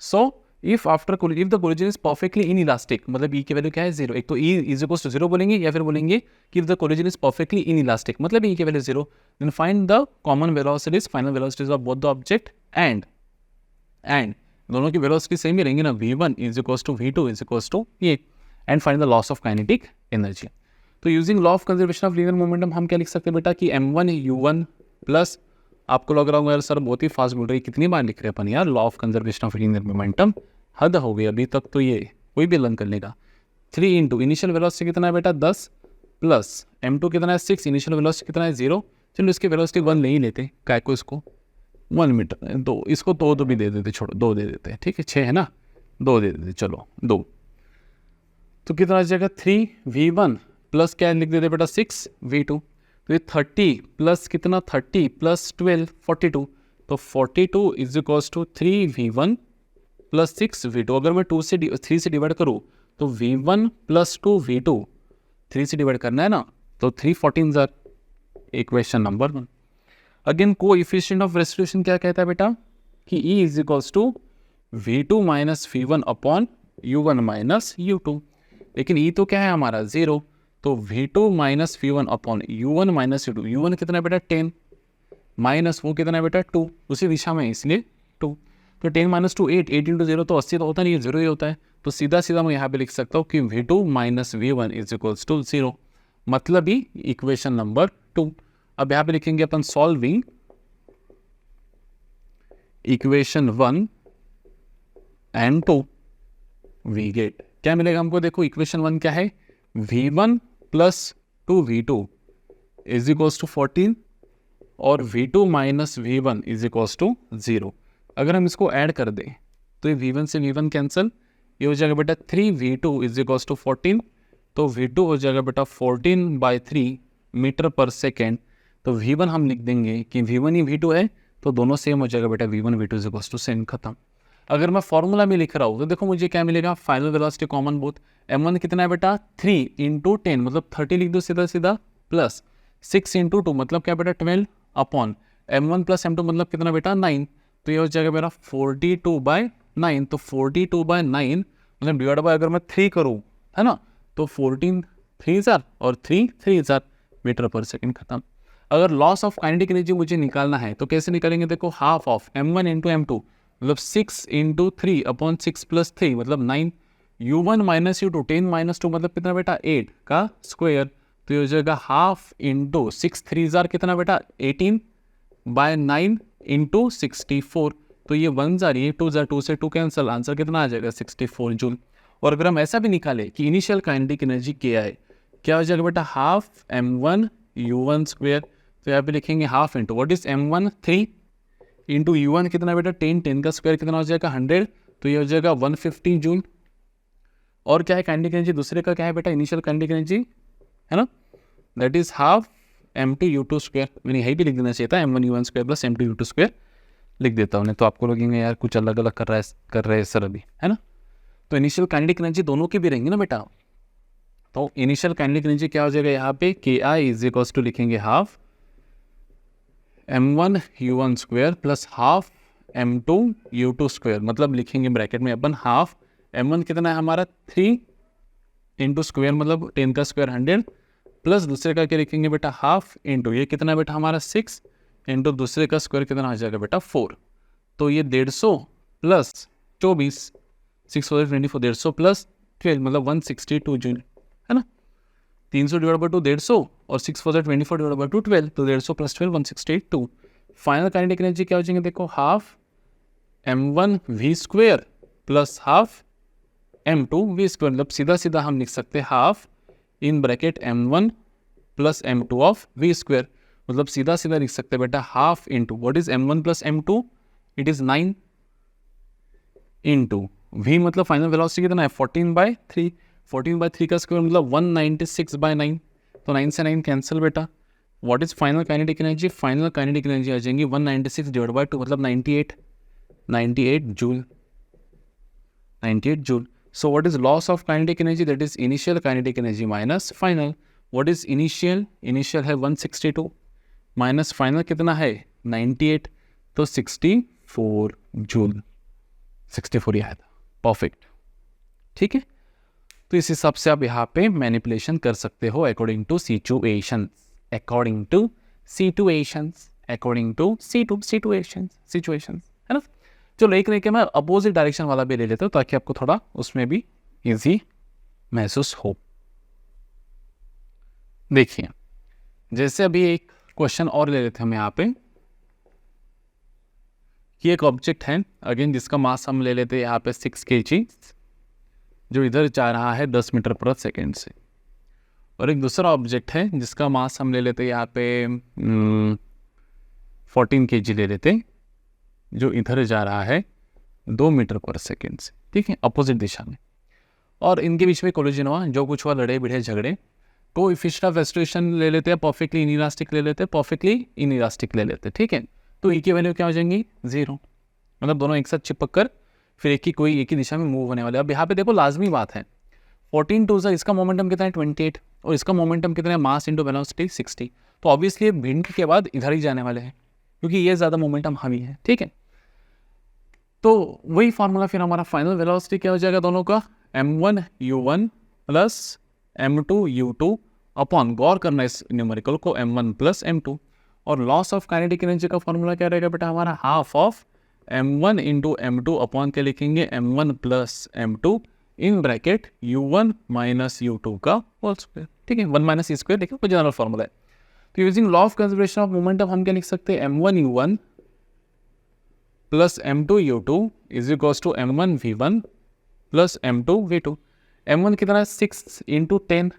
So if the collision is perfectly inelastic, मतलब E की value क्या है 0, एक तो E is equals to 0 बोलेंगे या फिर बोलेंगे कि if the collision is perfectly inelastic मतलब E की value 0, then find the common velocities, final velocities of both the object and दोनों की वेलोसिटी सेम ही रहेंगी ना, v1 is equals to v2 is equals to ये, and find the loss of kinetic energy. तो using law of conservation of linear momentum हम क्या लिख सकते हैं बेटा कि m1 u1 प्लस, आपको लग रहा होगा यार सर बहुत ही फास्ट बोल रही है, कितनी बार लिख रहे हैं अपन यार, law of conservation of linear momentum, हद हो गई अभी तक तो ये कोई भी लर्न करने का। 3 इंटू इनिशियल वेलोसिटी कितना है बेटा 10 प्लस m2 कितना है 6, इनिशियल वेलोसिटी कितना है 0, चलो इसकी वेलोसिटी 1 नहीं लेते, काय को इसको 1 मीटर, दो इसको तो भी दे देते, छोड़ो 2 दे देते हैं, ठीक है 6 है ना, 2 दे देते, चलो 2, तो कितना आ जाएगा 3v1 प्लस क्या लिख देते बेटा 6v2, तो ये 30 प्लस कितना 30 प्लस 12 42, तो 42 is equals to 3v1 plus 6v2। अगर मैं 3 से डिवाइड करूँ तो v1 प्लस 2v2, 3 से डिवाइड करना है ना, तो 3 14 ज़र, equation number 1। Again coefficient of restitution क्या कहता है बेटा कि E is equals to v2 minus v1 upon u1 minus u2, लेकिन E तो क्या है हमारा 0, तो v2 minus v1 upon u1 minus u2, u1 कितना है बेटा 10 माइनस वो कितना है बेटा 2, उसी दिशा में इसलिए 2, तो 10 माइनस 2 8, 8 इंटू 0 तो 80 तो होता नहीं है, 0 ही होता है, तो सीधा सीधा मैं यहाँ पे लिख सकता हूँ कि v2 minus v1 is equals to 0, मतलब ही इक्वेशन नंबर 2। अब यहाँ पे लिखेंगे अपन solving equation 1 and 2, we get क्या मिलेगा हमको, देखो इक्वेशन 1 क्या है v1 plus 2v2 is equals to 14 और V2 minus V1 is equals to 0। अगर हम इसको ऐड कर दें तो ये V1 से V1 कैंसिल, ये हो जाएगा बेटा 3V2 इज इक्वल्स टू 14, तो V2 हो जाएगा बेटा 14/3 मीटर पर सेकेंड। तो V1 हम लिख देंगे कि V1 ही V2 है, तो दोनों सेम हो जाएगा बेटा, V1 V2 is equals to same, खत्म। अगर मैं फॉर्मूला में लिख रहा हूँ तो देखो मुझे क्या मिलेगा, final velocity common both, m1 कितना है बेटा 3 × 10 मतलब 30 लिख दो सीधा सीधा, प्लस 6 × 2 मतलब क्या बेटा 12 अपॉन m1 प्लस m2 मतलब कितना बेटा 9, तो ये हो जाएगा मेरा 42/9। तो 42/9 मतलब डिवाइड बाय अगर मैं 3 करूँ है ना, तो 14 3,000 और 3 3,000 मीटर पर सेकेंड, खत्म। अगर लॉस ऑफ काइनेटिक एनर्जी मुझे निकालना है तो कैसे निकालेंगे, देखो हाफ ऑफ m1 × m2 मतलब 6 × 3 अपॉन 6 + 3 मतलब 9, u1 माइनस u2 10 - 2 मतलब कितना बेटा 8 का स्क्वायर, तो ये हो जाएगा हाफ इंटू 6 3,000 कितना बेटा 18/9 इंटू 64, तो ये 1,000 ये 2,000 2 से 2 कैंसिल, आंसर कितना आ जाएगा 64 जूल। और अगर हम ऐसा भी निकाले कि इनिशियल काइनेटिक एनर्जी क्या है, क्या हो जाएगा बेटा हाफ m1 u1 स्क्वायर, तो यहाँ पे लिखेंगे half into what is m1 3 into u1 कितना बेटा 10 10 का स्क्वायर कितना हो जाएगा 100, तो ये हो जाएगा 150 जूल। और क्या है काइनेटिक एनर्जी दूसरे का क्या है बेटा इनिशियल काइनेटिक एनर्जी है ना, that is half m2 u2 square, मैंने यही भी लिख देना चाहिए था m1 u1 square plus m2 u2 square लिख देता हूँ, तो आपको लगेंगे यार कुछ अलग अलग कर रहे हैं सर अभी, है ना। तो इनिशियल काइनेटिक एनर्जी दोनों की भी रहेंगी ना बेटा, तो इनिशियल काइनेटिक एनर्जी क्या हो जाएगा यहाँ पे KI इज इक्वल्स टू लिखेंगे half m1 u1 square plus half m2 u2 square, मतलब लिखेंगे ब्रैकेट में अपन हाफ m1 कितना है हमारा 3 इंटू स्क्वायर मतलब 10 का स्क्वायर 100, प्लस दूसरे का क्या लिखेंगे बेटा हाफ इंटू ये कितना बेटा हमारा 6 इंटू दूसरे का स्क्वायर कितना आ जाएगा बेटा 4, तो ये 150 प्लस 24 6 4 24 150 प्लस 12 मतलब 162 जूल, है ना। 300 डिवाइड बाई 2 150 और 6 4 24 डिवाइड बाई 2 12, तो 150 प्लस 12 162। फाइनल काइनेटिक एनर्जी क्या हो जाएंगे, देखो half m1 v square plus half m2 v square, मतलब सीधा सीधा हम लिख सकते हैं half in bracket m1 plus m2 of v square, मतलब सीधा सीधा लिख सकते हैं बेटा half into what is m1 plus m2 it is 9 into v मतलब फाइनल वेलोसिटी कितना है 14/3, 14/3 का स्क्वायर मतलब 196/9, तो 9 से 9 कैंसिल बेटा। What is final kinetic energy, final kinetic energy आ जाएंगी 196 डिवाइड बाई 2 मतलब 98 joule, 98 joule. So what is loss of kinetic energy, that is initial kinetic energy minus final. What is initial, initial है 162 minus final कितना है 98, तो 64 joule, 64 ही आया था, perfect, ठीक है। तो इस हिसाब से आप यहाँ पे मैनिपुलेशन कर सकते हो according to situations, according to situations, according to situations, है ना। चलो एक लेके मैं अपोजिट डायरेक्शन वाला भी ले लेता हूँ ताकि आपको थोड़ा उसमें भी इजी महसूस हो। देखिए जैसे अभी एक क्वेश्चन और ले लेते हैं हम यहाँ पे, कि एक ऑब्जेक्ट है अगेन जिसका मास हम ले लेते हैं यहाँ पे 6 kg, जो इधर जा रहा है 10 मीटर पर सेकेंड से, और एक दूसरा ऑब्जेक्ट है जिसका मास हम ले लेते हैं यहाँ पे 14 kg ले लेते हैं, जो इधर जा रहा है 2 मीटर पर सेकेंड से, ठीक है, अपोजिट दिशा में। और इनके बीच में कोलिजन हुआ, जो कुछ हुआ लड़े भिड़े झगड़े, कोएफिशिएंट ऑफ एक्सट्रूशन ले लेते हैं, परफेक्टली इनइलास्टिक ले लेते हैं, परफेक्टली इनइलास्टिक ले लेते हैं, ठीक है। तो ई की वैल्यू क्या हो जाएंगी 0, मतलब दोनों एक साथ चिपक कर फिर एक ही दिशा में मूव होने वाले। अब यहाँ पे देखो लाजमी बात है 14 2 इसका मोमेंटम कितना है 28 और इसका मोमेंटम कितना है मास इंटू वेलोसिटी 60, तो ऑब्वियसली भिड़ने के बाद इधर ही जाने वाले हैं क्योंकि ये ज़्यादा मोमेंटम हावी है, ठीक है। तो वही फार्मूला फिर हमारा फाइनल वेलोसिटी क्या हो जाएगा दोनों का m1 u1 plus m2 u2 upon, गौर करना इस न्यूमेरिकल को, m1 प्लस m2, और लॉस ऑफ काइनेटिक एनर्जी का फॉर्मूला क्या रहेगा बेटा हमारा half of m1 into m2 upon के लिखेंगे m1 plus m2 in bracket u1 minus u2 का होल स्क्वायर, ठीक है, 1 माइनस ई स्क्वायर, देखिए कोई जनरल फॉर्मूला है। तो using law of conservation of momentum हम क्या लिख सकते हैं m1 u1 plus m2 u2 is equals to m1 v1 plus m2 v2। m1 कितना है 6 इंटू 10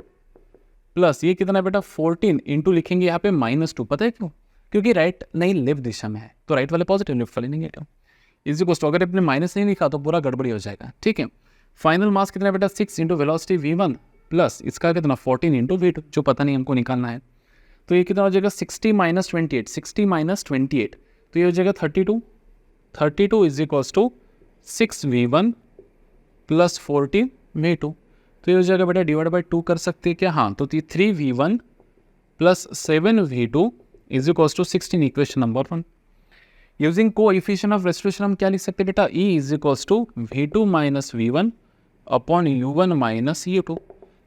प्लस ये कितना है बेटा 14 इंटू लिखेंगे यहाँ पे -2, पता है क्यों? क्योंकि राइट नहीं लेफ्ट दिशा में है, तो राइट वाले पॉजिटिव, लेफ्ट वाले नेगेटिव। इज इक्वल टू, अगर आपने माइनस नहीं लिखा तो पूरा गड़बड़ी हो जाएगा, ठीक है। फाइनल मास कितना है बेटा 6 इंटू वेलोसिटी v1 प्लस इसका कितना 14 इंटू v2, जो पता नहीं हमको निकालना है। तो ये कितना हो जाएगा 60 माइनस 28, 60 माइनस 28, तो ये हो जाएगा 32, 32 is equals to 6v1 plus 14 v2, तो ये हो जाएगा बेटा डिवाइड बाई 2 कर सकते हैं क्या? हाँ, तो 3v1 plus 7v2 is equals to 16, equation number 1। Using coefficient of restitution हम क्या लिख सकते हैं बेटा? E is equals to v2 minus v1 upon u1 minus u2,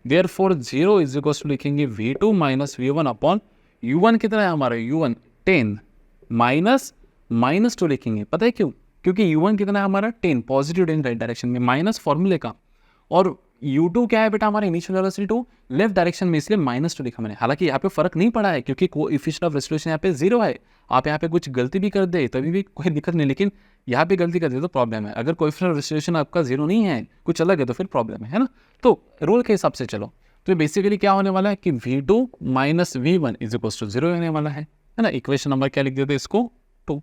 therefore 0 is equals to लिखेंगे v2 minus v1 upon u1 कितना है हमारा u1 10 माइनस -2 लिखेंगे, पता है क्यों? क्योंकि u1 कितना है हमारा 10, पॉजिटिव 10 राइट डायरेक्शन में, माइनस फॉर्मूले का, और u2 क्या है बेटा हमारा initial velocity to left direction में, इसलिए -2 लिखा मैंने। हालांकि यहाँ पे फर्क नहीं पड़ा है क्योंकि कोएफिशिएंट ऑफ रेस्टिट्यूशन यहाँ पे 0 है। आप यहाँ पे कुछ गलती भी कर दे तभी भी कोई दिक्कत नहीं, लेकिन यहाँ पे गलती कर दे तो प्रॉब्लम है। अगर कोएफिशिएंट ऑफ रेस्टिट्यूशन आपका 0 नहीं है, कुछ अलग है, तो फिर प्रॉब्लम है ना। तो रूल के हिसाब से चलो, तो बेसिकली क्या होने वाला है कि v2 minus v1 is equal to 0 होने वाला है ना। इक्वेशन नंबर क्या लिख देते हैं इसको 2।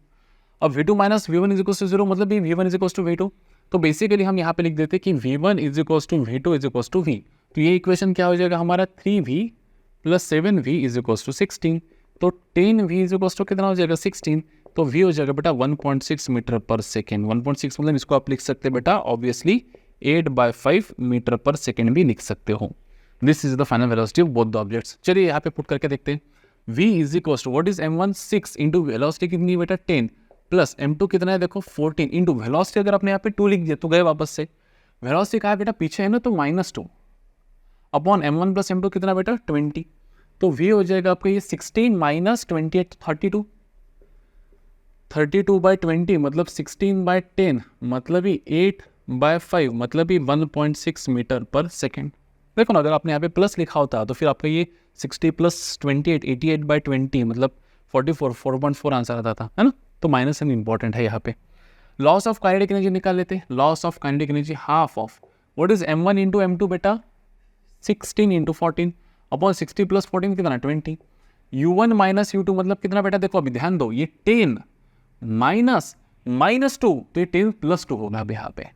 अब v2 minus v1 is equal to 0 मतलब v1 is equal to v2, तो बेसिकली हम यहाँ पे लिख देते हैं कि v1 is equal to v2 is equal to v। तो ये इक्वेशन क्या हो जाएगा हमारा 3v plus 7v is equal to 16, तो 10v इज इक्वल टू कितना हो जाएगा 16, तो v हो जाएगा बेटा 1.6 मीटर पर सेकेंड। 1.6 मतलब इसको आप लिख सकते हैं बेटा ऑब्वियसली 8/5 मीटर पर सेकेंड भी लिख सकते हो। This is the final velocity of both the objects. चलिए यहाँ पे पुट करके देखते हैं। v is equal to what is m1 6 into velocity कितनी बेटा 10 प्लस m2 कितना है देखो 14 इंटू वेलोसिटी, अगर आपने यहाँ पे 2 लिख दिया तो गए वापस से, वेलोसिटी कहा बेटा पीछे है ना, तो -2 अपॉन m1 प्लस m2 कितना बेटा 20, तो v हो जाएगा आपका ये 16 माइनस 28 32, 32/20 मतलब 16/10 मतलब ही 8/5 मतलब ही 1.6 मीटर पर सेकेंड। देखो ना, अगर आपने यहाँ पे प्लस लिखा होता तो फिर आपका ये 60 प्लस 28 88/20 मतलब 4.4 आंसर आता था, है ना। तो माइनस एन इंपॉर्टेंट है यहाँ पे। लॉस ऑफ काइनेटिक एनर्जी निकाल लेते हैं। Loss of kinetic energy half of what is m1 into m2 बेटा 16 इंटू 14 अपॉन 60 प्लस 14 कितना 20, u1 माइनस u2 मतलब कितना बेटा, देखो अभी ध्यान दो, ये 10 माइनस -2 तो ये 10 प्लस 2 होगा अब यहाँ पे।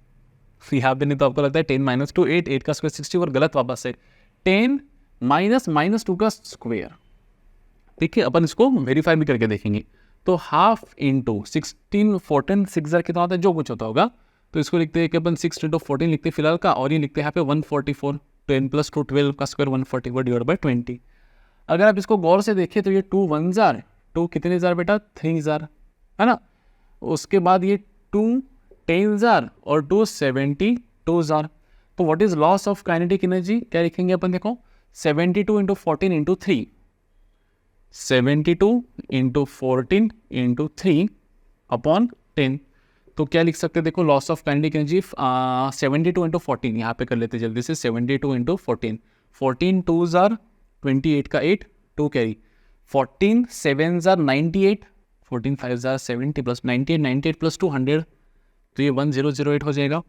यहाँ पे नहीं तो आपको लगता है 10 माइनस 2 8 का स्क्वायर 60 और गलत वापस से 10 माइनस -2 का स्क्वायर। ठीक है, अपन इसको वेरीफाई भी करके देखेंगे। तो हाफ इंटू 16 14 6 कितना होता है, जो कुछ होता होगा, तो इसको लिखते हैं कि अपन 6 इंटू 14 लिखते हैं फिलहाल का, और ये लिखते हैं यहाँ पे 144 10 प्लस 2 12 का स्क्वायर 144 डिवाइड बाई 20। अगर आप इसको गौर से देखें तो ये 2 1 जार 2 कितने जार बेटा 3 जार, है ना। उसके बाद ये 2 10 जार और 2 72 जार। तो what is loss of kinetic energy, क्या लिखेंगे अपन, देखो 72 into 14 into 3, 72 into 14 into 3 upon 10। तो क्या लिख सकते हैं, देखो loss of kinetic energy 72 into 14, यहाँ पे कर लेते जल्दी से 72 इंटू 14, 14 2 जार 28 का 8 2 carry, 14 7 jar 98, 14 5 jar 70 plus 98 98 plus 200, तो ये 1008 हो जाएगा।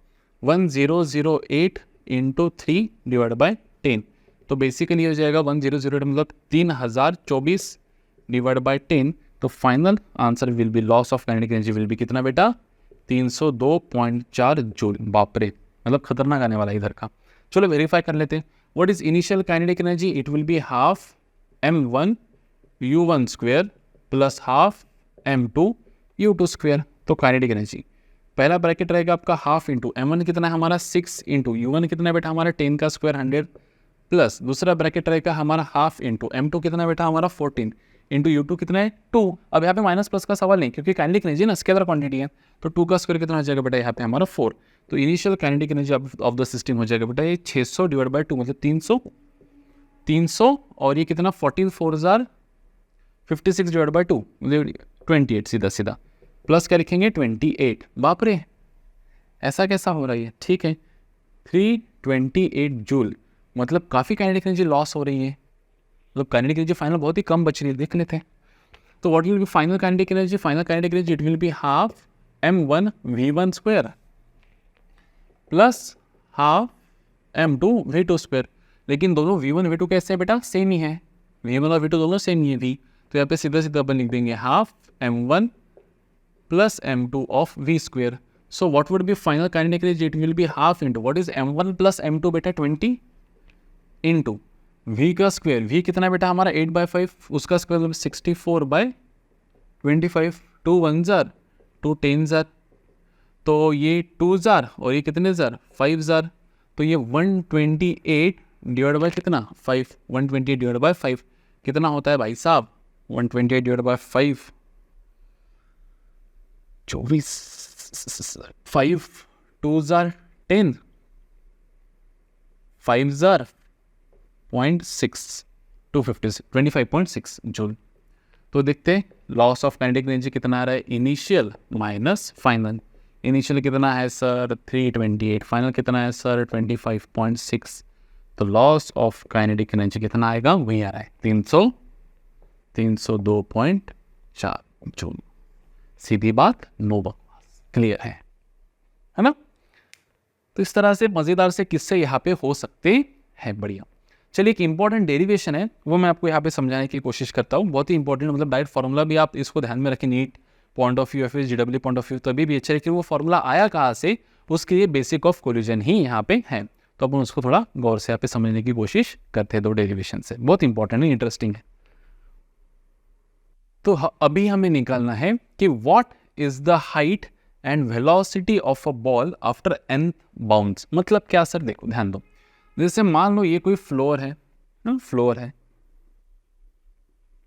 1008 इंटू 3 डिवाइड बाई 10, तो बेसिकली हो जाएगा 1008 मतलब 3024 डिवाइड बाई 10। तो final answer will be loss of kinetic energy will be कितना बेटा 302.4 जूल। बाप रे, मतलब खतरनाक आने वाला है इधर का। चलो वेरीफाई कर लेते हैं। What is initial kinetic energy, it will be half m1 u1 square plus half m2 u2 square. तो काइनेटिक एनर्जी पहला ब्रैकेट रहेगा आपका हाफ इंटू m1 कितना है हमारा 6 इंटू u1 कितना है बेटा हमारा 10 का स्क्वायर 100 प्लस दूसरा ब्रैकेट रहेगा हमारा हाफ इंटू m2 कितना है बेटा हमारा 14 इंटू u2 कितना है 2। अब यहाँ पे माइनस प्लस का सवाल नहीं क्योंकि काइनेटिक एनर्जी ना स्केलर क्वांटिटी है, तो 2 का स्क्वायर कितना हो जाएगा बेटा यहाँ पे हमारा 4। तो initial kinetic energy of the system हो जाएगा बेटा ये 600 डिवाइड बाई 2 मतलब 300 और ये कितना 14 4 जार 56 डिवाइड बाई 2 मतलब 28 सीधा सीधा प्लस क्या लिखेंगे 28। बाप रे ऐसा कैसा हो रहा है, ठीक है 328 जूल मतलब काफ़ी काइनेटिक एनर्जी लॉस हो रही है, मतलब काइनेटिक एनर्जी फाइनल बहुत ही कम बच रही है, देख लेते हैं। तो what will B final kinetic energy, final kinetic energy it will be half m1 v1 square plus half m2 v2 square. लेकिन दोनों v1 v2 कैसे है बेटा, सेम ही है, v1 और v2 दोनों सेम ही है v। तो यहाँ पे सीधा सीधा अपन लिख देंगे half m1 plus m2 of v square. So what would be final kinetic energy, it will be half into what is m1 plus m2 बेटा 20 इंटू v का स्क्वेयर, v कितना बेटा हमारा 8/5, उसका स्क्वेयर 64/25, 2 1 जार 2 10 जार, तो ये 2 jar और ये कितने जार 5 जार, तो ये 128 डिवाइड बाय कितना 5, 128 डिवाइड बाय 5 कितना होता है भाई साहब, 128 divide by 5 24, 5 2 jar 10, 5 jar 0.6, 250 25.6 joule. तो देखते लॉस ऑफ काइनेटिक एनर्जी कितना आ रहा है, इनिशियल माइनस फाइनल। इनिशियल कितना है सर 328, फाइनल कितना है सर 25.6। तो लॉस ऑफ काइनेटिक एनर्जी कितना आएगा, वही आ रहा है 302.4 जूल। सीधी बात, नो बकवास, क्लियर है ना। तो इस तरह से मजेदार से किस्से यहाँ पे हो सकते हैं। बढ़िया, चलिए एक इंपॉर्टेंट डेरिवेशन है वो मैं आपको यहाँ पे समझाने की कोशिश करता हूँ। बहुत ही इंपॉर्टेंट, मतलब डायरेक्ट फॉर्मूला भी आप इसको ध्यान में रखें, नीट पॉइंट ऑफ व्यू या फिर जीडब्ल्यू पॉइंट ऑफ व्यू तभी भी अच्छा है कि वो फॉर्मूला आया कहाँ से, उसके लिए बेसिक ऑफ कोलिजन ही यहाँ पे है। तो अपन उसको थोड़ा गौर से यहाँ पे समझने की कोशिश करते हैं दो डेरिवेशन से, बहुत इंपॉर्टेंट है, इंटरेस्टिंग है। तो अभी हमें निकालना है कि what is the height and velocity of a ball after nth bounce. मतलब क्या सर, देखो ध्यान दो, जैसे मान लो ये कोई फ्लोर है ना, फ्लोर है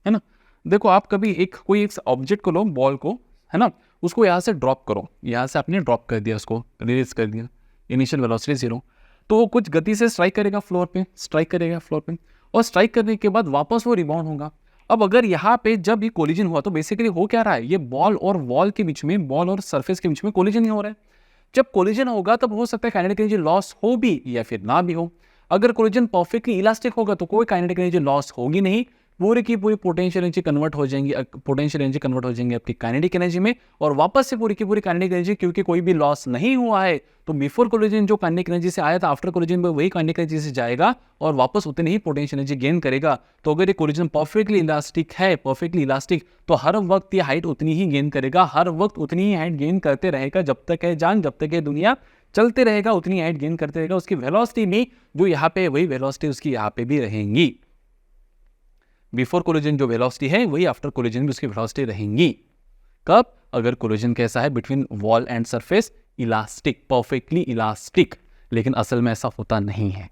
ना। देखो आप कभी कोई एक ऑब्जेक्ट को लो, बॉल को, है ना, उसको यहाँ से ड्रॉप करो, यहाँ से आपने ड्रॉप कर दिया, उसको रिलीज कर दिया, इनिशियल वेलोसिटी 0, तो वो कुछ गति से स्ट्राइक करेगा फ्लोर पे, स्ट्राइक करेगा फ्लोर पे, और स्ट्राइक करने के बाद वापस वो रिबाउंड होगा। अब अगर यहाँ पे जब ये कोलिजन हुआ तो बेसिकली हो क्या रहा है, ये बॉल और वॉल के बीच में, बॉल और सरफेस के बीच में कोलिजन ही हो रहा है। जब कोलिजन होगा तब हो सकता है काइनेटिक एनर्जी लॉस हो भी या फिर ना भी हो। अगर कोलिजन परफेक्टली इलास्टिक होगा तो कोई काइनेटिक एनर्जी लॉस होगी नहीं, पूरी की पूरी पोटेंशियल एनर्जी कन्वर्ट हो जाएंगी, पोटेंशियल एनर्जी कन्वर्ट हो जाएंगी आपकी काइनेटिक एनर्जी में, और वापस से पूरी की पूरी काइनेटिक एनर्जी, क्योंकि कोई भी लॉस नहीं हुआ है तो बिफोर कोलिजन जो काइनेटिक एनर्जी से आया था आफ्टर कोलिजन में वही काइनेटिक एनर्जी से जाएगा और वापस उतनी ही पोटेंशियल एनर्जी गेन करेगा। तो अगर ये कोलिजन परफेक्टली इलास्टिक है, परफेक्टली इलास्टिक, तो हर वक्त ये हाइट उतनी ही गेन करेगा, हर वक्त उतनी ही हाइट गेन करते रहेगा, जब तक है जान, जब तक है दुनिया चलते रहेगा उतनी हाइट गेन करते रहेगा। उसकी वेलोसिटी में जो यहाँ पे वही वेलोसिटी उसकी यहाँ पे भी रहेंगी। बिफोर कोलिजन जो वेलोसिटी है वही आफ्टर कोलिजन भी उसकी वेलोसिटी रहेंगी। कब, अगर कोलिजन कैसा है between wall and surface, elastic, perfectly elastic. लेकिन असल में ऐसा होता नहीं है,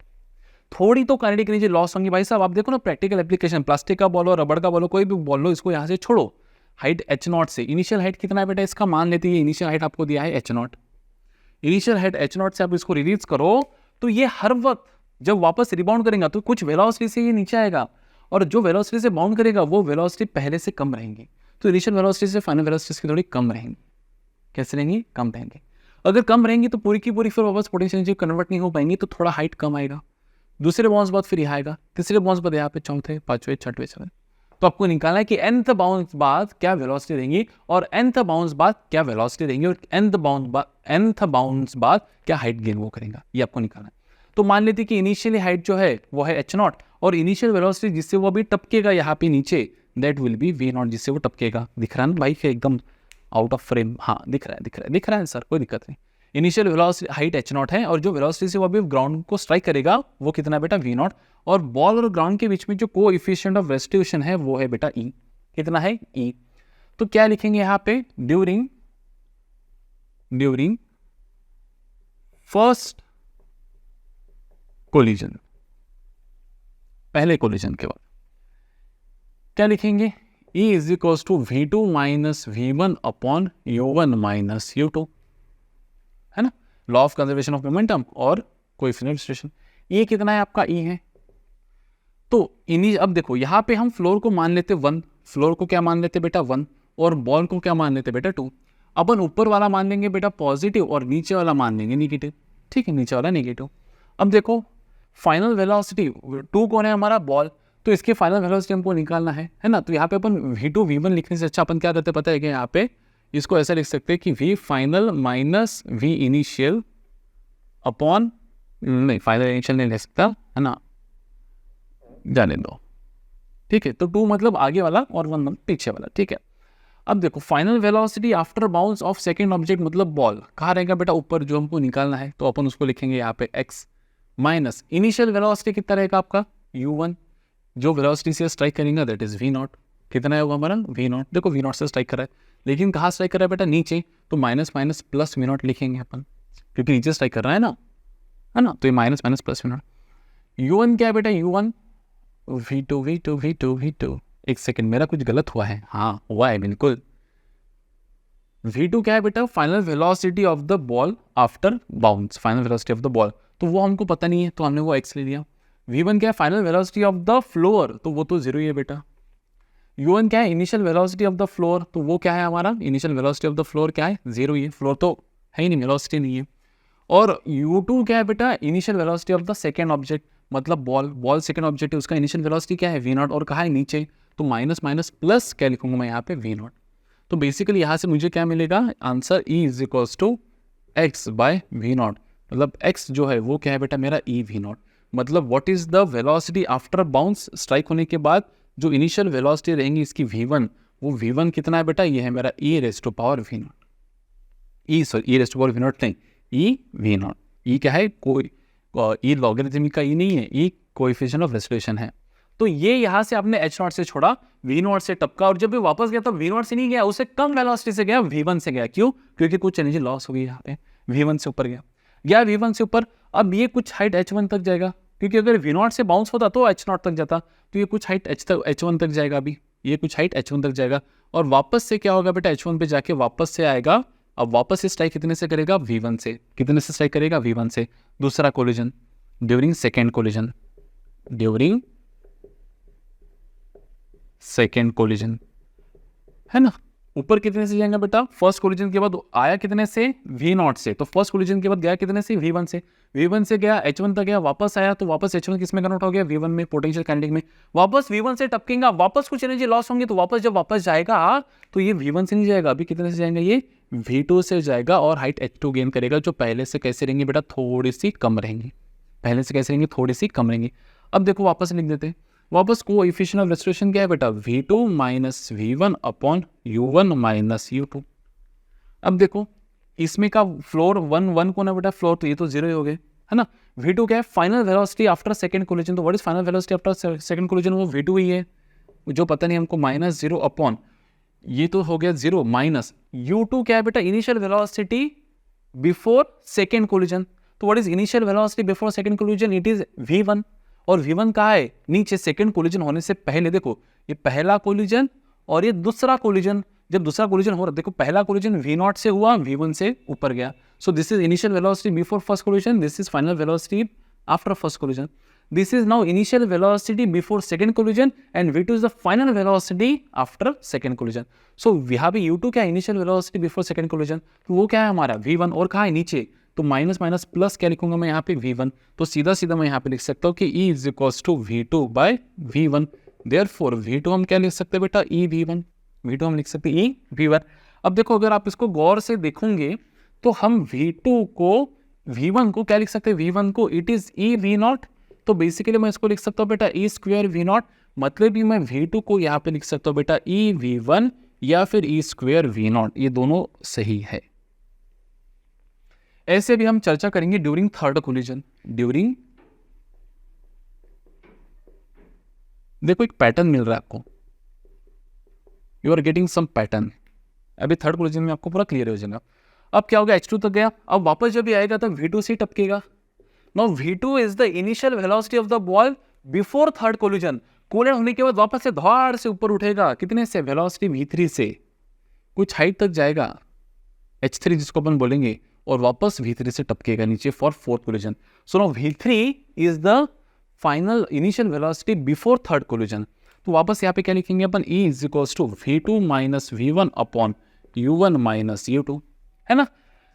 थोड़ी तो काइनेटिक एनर्जी लॉस होंगी भाई साहब। आप देखो ना प्रैक्टिकल एप्लीकेशन, प्लास्टिक का बॉल हो, रबड़ का बॉल हो, कोई भी बॉल लो, इसको यहाँ से छोड़ो, हाइट h0 से, इनिशियल हाइट कितना है बेटा इसका, मान लेते हैं इनिशियल हाइट आपको दिया है h0, इनिशियल हाइट h0 से आप इसको रिलीज करो तो ये हर वक्त जब वापस रिबाउंड करेगा तो कुछ वेलोसिटी से ये नीचे आएगा, और जो वेलोसिटी से बाउंड करेगा वो वेलोसिटी पहले से कम रहेंगी। तो इनिशियल वेलोसिटी से फाइनल वेलोसिटी की थोड़ी कम रहेंगी। कैसे रहेंगी, कम रहेंगी। अगर कम रहेंगी तो पूरी की पूरी फिर वापस पोटेंशियल एनर्जी कन्वर्ट नहीं हो पाएंगी, तो थोड़ा हाइट कम आएगा। दूसरे बाउंस बाद फिर यहाँ आएगा, तीसरे बाउंस बाद यहाँ पे, चौथे, पांचवें, छठवें, छठवें। तो आपको निकालना है कि nth बाउंस बाद क्या वेलोसिटी रहेंगी और nth बाउंस बाद क्या वेलोसिटी रहेंगी और nth बाउंस बाद क्या हाइट गेन वो करेगा, ये आपको निकालना है। तो मान लेते कि इनिशियली हाइट जो है वो है h0 और इनिशियल वेलोसिटी जिससे वो अभी टपकेगा यहाँ पे नीचे, दैट विल बी v0, जिससे वो टपकेगा। दिख रहा है ना भाई, एकदम आउट ऑफ फ्रेम, हाँ दिख रहा है सर, कोई दिक्कत नहीं। इनिशियल वेलोसिटी हाइट h0 है और जो वेलोसिटी से वो अभी ग्राउंड को स्ट्राइक करेगा वो कितना बेटा v0, और बॉल और ग्राउंड के बीच में जो कोएफिशिएंट ऑफ रेस्टिट्यूशन है वो है बेटा e, कितना है e। तो क्या लिखेंगे यहाँ पे, ड्यूरिंग फर्स्ट कोलिजन, पहले कोलिजन के बाद क्या लिखेंगे, E is equals to v2 minus v1 upon u1 minus u2, है ना, law of conservation of momentum और कोएफिशिएंट ऑफ रेस्टिट्यूशन। ये कितना है आपका E है। तो अब देखो यहाँ पे हम फ्लोर को मान लेते 1, फ्लोर को क्या मान लेते बेटा 1, और बॉल को क्या मान लेते बेटा 2। अपन ऊपर वाला मान लेंगे बेटा पॉजिटिव और नीचे वाला मान लेंगे निगेटिव, ठीक है, नीचे वाला निगेटिव। अब देखो फाइनल वेलोसिटी 2 कौन है हमारा, बॉल, तो इसके फाइनल वेलोसिटी हमको निकालना है ना। तो यहाँ पे अपन v2 v1 लिखने से अच्छा अपन क्या करते पता है कि यहाँ पे इसको ऐसा लिख सकते हैं कि v final minus v initial upon, नहीं फाइनल इनिशियल नहीं लिख सकता है ना, जाने दो, ठीक है। तो 2 मतलब आगे वाला और 1 मतलब पीछे वाला, ठीक है। अब देखो final velocity after bounce off second object मतलब बॉल कहाँ रहेगा बेटा, ऊपर जो हमको निकालना है, तो अपन उसको लिखेंगे यहाँ पे x माइनस इनिशियल वेलोसिटी कितना रहेगा आपका u1, जो वेलोसिटी से स्ट्राइक करेंगे दैट इज v0, कितना होगा हमारा v0। देखो v0 से स्ट्राइक कर रहा है, लेकिन कहाँ स्ट्राइक कर रहा है बेटा, नीचे, तो माइनस माइनस प्लस v0 लिखेंगे अपन, क्योंकि नीचे स्ट्राइक कर रहा है ना, तो ये minus minus plus v0। u1 क्या है बेटा, u1 v2, एक सेकेंड मेरा कुछ गलत हुआ है, हाँ हुआ है बिल्कुल। v2 क्या है बेटा, final velocity of the ball after bounce, final velocity of the ball, तो वो हमको पता नहीं है, तो हमने वो x ले लिया। v1 क्या है, final velocity of the floor, तो वो तो 0 ही है बेटा। u1 क्या है, initial velocity of the floor, तो वो क्या है हमारा, initial velocity of the floor क्या है, 0 ही है, फ्लोर तो है ही नहीं, वेलोसिटी नहीं है। और u2 क्या है बेटा, initial velocity of the second object, मतलब बॉल सेकेंड ऑब्जेक्ट है, उसका इनिशियल वेलोसिटी क्या है, v0, और कहाँ है, नीचे, तो माइनस माइनस प्लस क्या लिखूंगा मैं यहाँ पे, v0। तो बेसिकली यहाँ से मुझे क्या मिलेगा answer, E is equals to x by v0, मतलब x जो है वो क्या है बेटा मेरा e v0, मतलब what is the velocity after bounce, strike होने के बाद जो इनिशियल वेलोसिटी रहेंगी इसकी v1, वो v1 कितना है बेटा, ये है मेरा e raise to power v0, e raise to power v0 नहीं, e v0, e क्या है, कोई e लॉगरिथमिक का e नहीं है, e कोएफिशिएंट ऑफ रेसोल्यूशन है। तो ये यहाँ से आपने h0 से छोड़ा, v0 से टपका, और जब भी वापस गया तो v0 से नहीं गया, उससे कम वेलोसिटी से गया, v1 से गया। क्यों, क्योंकि कुछ एनर्जी लॉस हो गई यहाँ पे, v1 से ऊपर गया v1 से ऊपर। अब ये कुछ हाइट h1 तक जाएगा, क्योंकि अगर v0 से बाउंस होता तो h0 तक जाता, तो ये कुछ हाइट h1 तक जाएगा, अभी ये कुछ हाइट h1 तक जाएगा, और वापस से क्या होगा बेटा, h1 पे जाके वापस से आएगा। अब वापस से स्ट्राइक कितने से करेगा, v1 से, कितने से स्ट्राइक करेगा, v1 से। दूसरा collision during second collision, during second collision, है ना। ऊपर कितने से जाएगा बेटा, फर्स्ट कोलिजन के बाद आया कितने से, v0 से, तो फर्स्ट कोलिजन के बाद गया कितने से, v1 से, v1 से गया h1 तक गया, वापस आया तो वापस h1 किस में कन्वर्ट हो गया, v1 में, पोटेंशियल काइनेटिक में। वापस v1 से टपकेगा, वापस कुछ एनर्जी लॉस होंगे, तो वापस जब वापस जाएगा तो ये v1 से नहीं जाएगा, अभी कितने से जाएगा, ये v2 से जाएगा, और हाइट h2 गेन करेगा, जो पहले से कैसे रहेंगे बेटा, थोड़ी सी कम रहेंगी, पहले से कैसे रहेंगे, थोड़ी सी कम रहेंगी। अब देखो वापस लिख देते हैं, वापस कोएफिशिएंट ऑफ रेस्टोरेशन क्या है बेटा, v2 minus v1 upon u1 minus u2। अब देखो इसमें का फ्लोर 1 कौन है बेटा, फ्लोर, तो ये तो 0 ही हो गए, है ना। v2 क्या है, final velocity after second collision, तो what is final velocity after second collision, वो v2 ही है, जो पता नहीं हमको, माइनस 0 अपॉन, ये तो हो गया 0 माइनस u2 क्या है बेटा, initial velocity before second collision, तो what is initial velocity before second collision, it is v1, और v1 कहाँ है, नीचे, सेकंड कोलिजन होने से पहले। देखो ये पहला कोलिजन और ये दूसरा कोलिजन, जब दूसरा कोलिजन हो रहा, देखो पहला कोलिजन v0 से हुआ, v1 से ऊपर गया, so this is initial velocity before first collision, this is final velocity after first collision, this is now initial velocity before second collision, and v2 is the final velocity after second collision. So यहाँ पे u2 क्या है, initial velocity before second collision, तो वो क्या है हमारा v1, और कहाँ है, नीचे, तो माइनस माइनस प्लस क्या लिखूंगा मैं यहाँ पे, v1, तो सीधा सीधा मैं यहाँ पे लिख सकता हूँ कि E is equals to v2 by v1, therefore v2 हम क्या लिख सकते हैं बेटा, E v1, v2 हम लिख सकते हैं E v1। अब देखो अगर आप इसको गौर से देखोगे तो हम v2 को, v1 को क्या लिख सकते हैं, v1 को इट इज E v0, तो बेसिकली मैं इसको लिख सकता हूँ बेटा E स्क्वायर v0, मतलब भी मैं v2 को यहाँ पे लिख सकता हूँ बेटा E v1 या फिर E स्क्वायर v0, ये दोनों सही है। ऐसे भी हम चर्चा करेंगे ड्यूरिंग थर्ड कोलिजन, ड्यूरिंग, देखो एक पैटर्न मिल रहा है आपको, you are getting some pattern, अभी थर्ड कोलिजन में आपको पूरा क्लियर हो जाएगा। अब क्या होगा, h2 तक गया, अब वापस जब भी आएगा तब v2 से टपकेगा। Now v2 is the initial velocity of the ball before third collision, collision होने के बाद वापस से धाड़ से ऊपर उठेगा, कितने से, वेलोसिटी v3 से, कुछ हाइट तक जाएगा, h3 जिसको अपन बोलेंगे, और वापस v3 से टपकेगा नीचे for fourth collision. So now v3 is the final initial velocity before third collision, तो वापस यहाँ पे क्या लिखेंगे अपन, E is equals to v2 minus v1 upon u1 minus u2, है ना।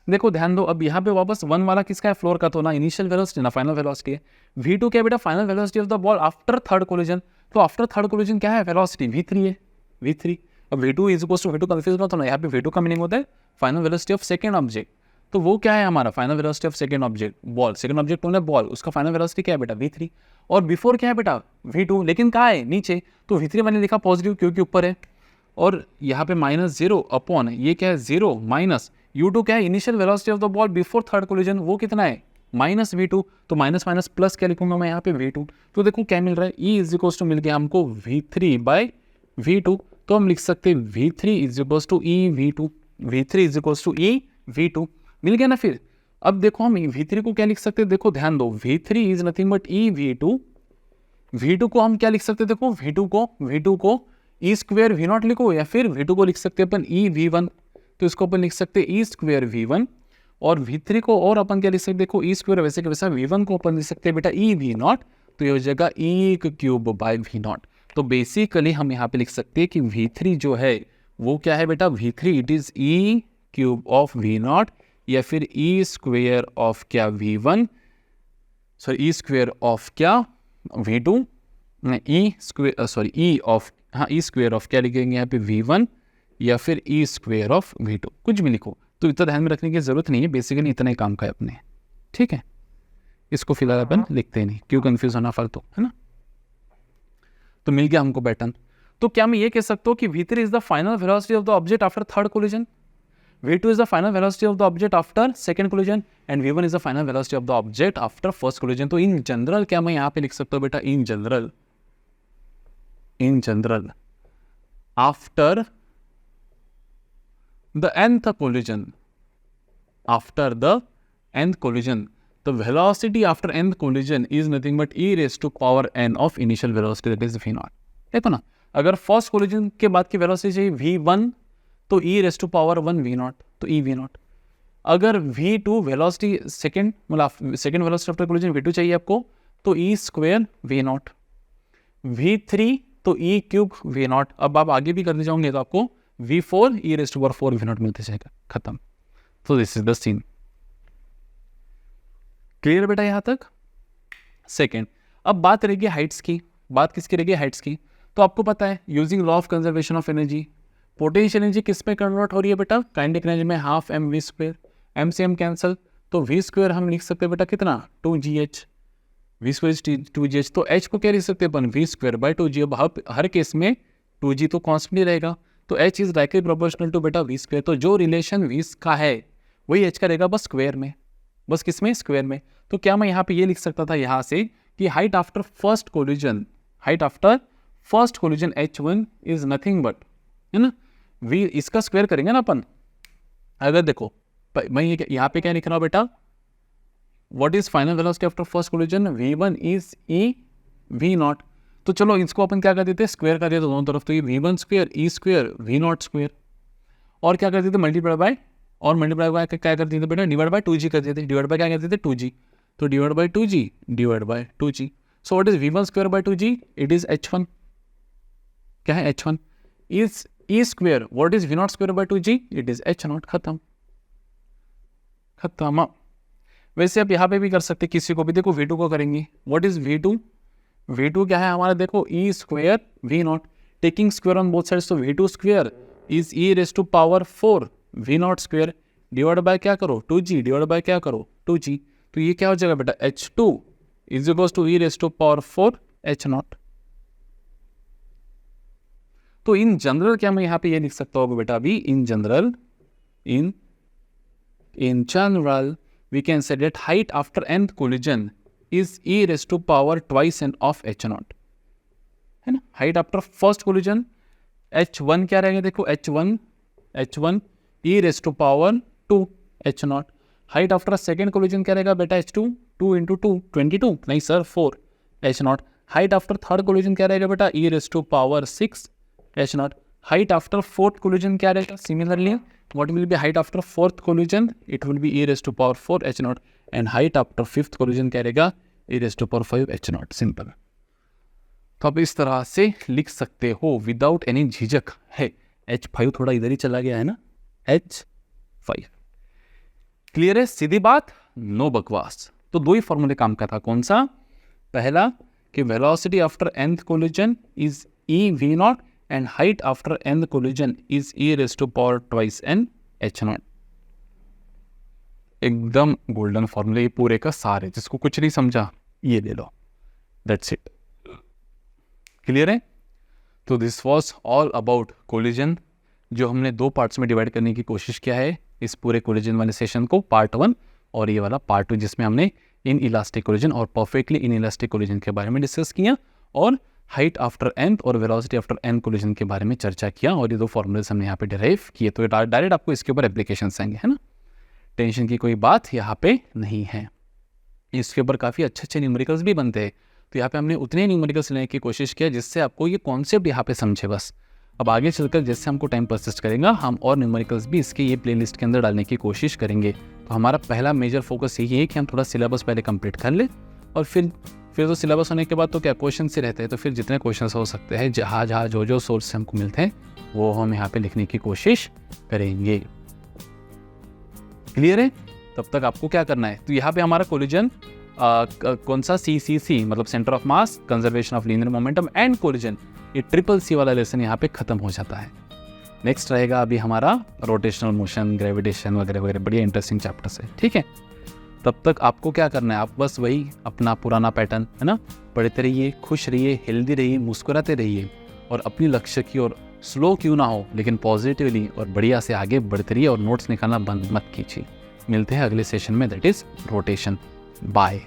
देखो ध्यान दो, अब यहाँ पे वापस 1 वाला किसका है, फ्लोर का, तो ना इनिशियल वेलोसिटी ना फाइनल वेलोसिटी है। v2 क्या बेटा, final velocity of the ball after third collision, तो आफ्टर थर्ड कोलिजन क्या है, वेलोसिटी v3 है, v3। अब v2 is equals to v2 confuse मत होना, यहाँ पे v2 का मीनिंग होता है final velocity of second object, तो वो क्या है हमारा final velocity of second object ball, second object होना बॉल, उसका फाइनल वेलोसिटी क्या है बेटा v3, और बिफोर क्या है बेटा v2, लेकिन कहाँ है नीचे, तो v3 मैंने लिखा पॉजिटिव क्योंकि ऊपर है, और यहाँ पे -0 अपॉन ये क्या है 0 माइनस u2 क्या है initial velocity of the ball before third collision, वो कितना है -v2, तो माइनस माइनस प्लस क्या लिखूंगा मैं यहाँ पे v2, तो देखो क्या मिल रहा है E इज इक्वल्स टू मिल गया हमको v3/v2, तो हम लिख सकते हैं v3 is equals to EV2, v3 is equals to EV2 मिल गया ना। फिर अब देखो हम v3 को क्या लिख सकते हैं, देखो ध्यान दो v3 is nothing but EV2, v2 को हम क्या लिख सकते हैं, देखो v2 को ई स्क्वेयर v0 लिखो, या फिर v2 को लिख सकते हैं अपन EV1, तो इसको अपन लिख सकते हैं ई स्क्वेयर v1, और v3 को और अपन क्या लिख सकते हैं, देखो ई स्क्वेयर वैसे के वैसा v1 को अपन लिख सकते हैं बेटा EV0, तो ये हो जाएगा E³/v0। तो बेसिकली हम यहाँ पे लिख सकते हैं कि v3 जो है वो क्या है बेटा v3 इट इज E³/v0, या फिर E² ऑफ क्या v1, सॉरी E² ऑफ क्या v2, E² ऑफ क्या लिखेंगे यहाँ पे v1, या फिर E² ऑफ v2, कुछ भी लिखो, तो इतना ध्यान में रखने की जरूरत नहीं है, बेसिकली इतना ही काम का है अपने, ठीक है। इसको फिलहाल अपन लिखते ही नहीं, क्यों कंफ्यूज होना फालतू, है ना। तो मिल गया हमको पैटर्न। तो क्या मैं ये कह सकता हूँ कि v3 is the final velocity of the object after third collision, v2 is the final velocity of the object after second collision, and v1 is the final velocity of the object after first collision। तो in general क्या मैं यहाँ पे लिख सकता हूँ बेटा, in general after the nth collision, the velocity after nth collision is nothing but e raised to power n of initial velocity, that is v0। देखो ना, अगर फर्स्ट कोलिजन के बाद की वेलोसिटी चाहिए v1, तो e raise to power 1 v0, तो e v0। अगर v2 velocity second velocity after collision v2 चाहिए आपको, तो E² v0, v3 तो E³ v0। अब आप आगे भी करने जाओगे तो आपको v4 e raise to power 4 v0 मिलते जाएगा, खत्म। तो this is the scene, clear बेटा यहाँ तक। सेकेंड, अब बात रहेगी हाइट्स की, बात किसकी रहेगी, हाइट्स की। तो आपको पता है using law of conservation of energy, potential energy किस में कन्वर्ट हो रही है बेटा, काइनेटिक एनर्जी में, हाफ mv², m से m कैंसिल, तो v² हम लिख सकते हैं बेटा कितना 2gh, v² 2gh, तो h को क्या लिख सकते हैं अपन v²/2g। अब हर केस में 2g तो कॉन्स्टेंट ही रहेगा, तो h is directly proportional to बेटा v², तो जो रिलेशन v का है वही h का रहेगा, बस स्क्वायर में, बस किस में, स्क्वायर में। तो क्या मैं यहाँ पे ये लिख सकता था यहाँ से कि height after first collision h1 is nothing but, है ना, v इसका स्क्वायर करेंगे ना अपन। अगर देखो मैं यहाँ पे क्या लिख रहा हूँ बेटा, what is final velocity after first collision, v1 is EV0। तो चलो इसको अपन क्या कर देते हैं, स्क्वायर कर देते दोनों तरफ, तो ये v1² E² v0², और क्या कर देते मल्टीप्लाई बाय क्या कर देते बेटा, डिवाइड बाय 2g कर देते, डिवाइड बाय क्या कर देते 2g, तो divide by 2g। So what is v1²/2g, it is h1, क्या है h1 is E², what is v0²/2g, it is h0, खत्म। वैसे आप यहाँ पे भी कर सकते, किसी को भी, देखो v2 को करेंगे, व्हाट इज v2 क्या है हमारा, देखो E² v0, taking square on both sides, तो v2² is e raise to power 4 v0², divide by क्या करो 2g, डिवाइड बाय क्या करो 2g, तो ये क्या हो जाएगा बेटा h2 is equals to e raise to power 4 h0। तो इन जनरल क्या मैं यहाँ पे ये लिख सकता हूँ बेटा, अभी in general we can say that height after nth collision is e raise to power 2 n of h0, है ना। Height after first collision h1 क्या रहेगा, देखो h1 e raise to power 2 h0। Height after second collision क्या रहेगा बेटा, h2 2 × 2 22, नहीं sir 4 h0। Height after third collision क्या रहेगा बेटा, e raise to power 6 h0। Height after fourth collision क्या रहेगा, similarly what will be height after fourth collision, it will be e raise to power 4 h0, and height after fifth collision क्या रहेगा, e raise to power 5 h0, simple. तो आप इस तरह से लिख सकते हो विदाउट एनी झिझक है। h5 थोड़ा इधर ही चला गया है ना, h5 क्लियर है, सीधी बात, नो बकवास। तो दो ही फॉर्मूले काम का था, कौन सा, पहला कि velocity after nth collision is EV0 and height after nth collision is e raised to power 2 n h0। एकदम गोल्डन फॉर्मूला, ये पूरे का सारे, जिसको कुछ नहीं समझा ये ले लो, दैट्स इट। क्लियर है? तो this was all about collision, जो हमने 2 पार्ट्स में डिवाइड करने की कोशिश किया है इस पूरे कोलिजन वाले सेशन को, पार्ट 1 और ये वाला पार्ट 2, जिसमें हमने इन इलास्टिक कोलिजन और परफेक्टली इन इलास्टिक कोलिजन के बारे में डिस्कस किया, और हाइट आफ्टर nth और वेलोसिटी आफ्टर n कोलिजन के बारे में चर्चा किया, और ये 2 फॉर्मूलेस हमने यहाँ पे डिराइव किए। तो डायरेक्ट आपको इसके ऊपर एप्लीकेशंस आएंगे, है ना, टेंशन की कोई बात यहाँ पे नहीं है। इसके ऊपर काफ़ी अच्छे न्यूमेरिकल्स भी बनते हैं, तो यहाँ पे हमने उतने न्यूमेरिकल्स लेने की कोशिश किया जिससे आपको ये कॉन्सेप्ट यहाँ पे समझे बस। अब आगे चलकर जैसे हमको टाइम परसिस्ट करेगा, हम और न्यूमेरिकल्स भी इसके ये प्लेलिस्ट के अंदर डालने की कोशिश करेंगे। तो हमारा पहला मेजर फोकस यही है कि हम थोड़ा सिलेबस पहले कंप्लीट कर ले, और फिर तो सिलेबस होने के बाद तो क्या क्वेश्चन से रहते हैं, तो फिर जितने क्वेश्चन हो सकते हैं जहाँ जहाँ जो सोर्स से हमको मिलते हैं वो हम यहाँ पे लिखने की कोशिश करेंगे। क्लियर है? तब तक आपको क्या करना है, तो यहाँ पे हमारा कोलिजन कौन सा CCC मतलब centre of mass, conservation of linear momentum and collision, ये CCC वाला लेसन यहाँ पे खत्म हो जाता है। नेक्स्ट रहेगा अभी हमारा रोटेशनल मोशन, ग्रेविटेशन वगैरह वगैरह, बढ़िया इंटरेस्टिंग चैप्टर्स है, ठीक है। तब तक आपको क्या करना है, आप बस वही अपना पुराना पैटर्न, है ना, पढ़ते रहिए, खुश रहिए, हेल्दी रहिए, मुस्कुराते रहिए, और अपनी लक्ष्य की ओर स्लो क्यों ना हो लेकिन पॉजिटिवली और बढ़िया से आगे बढ़ते रहिए, और नोट्स निकालना बंद मत कीजिए। मिलते हैं अगले सेशन में, दैट इज रोटेशन। बाय।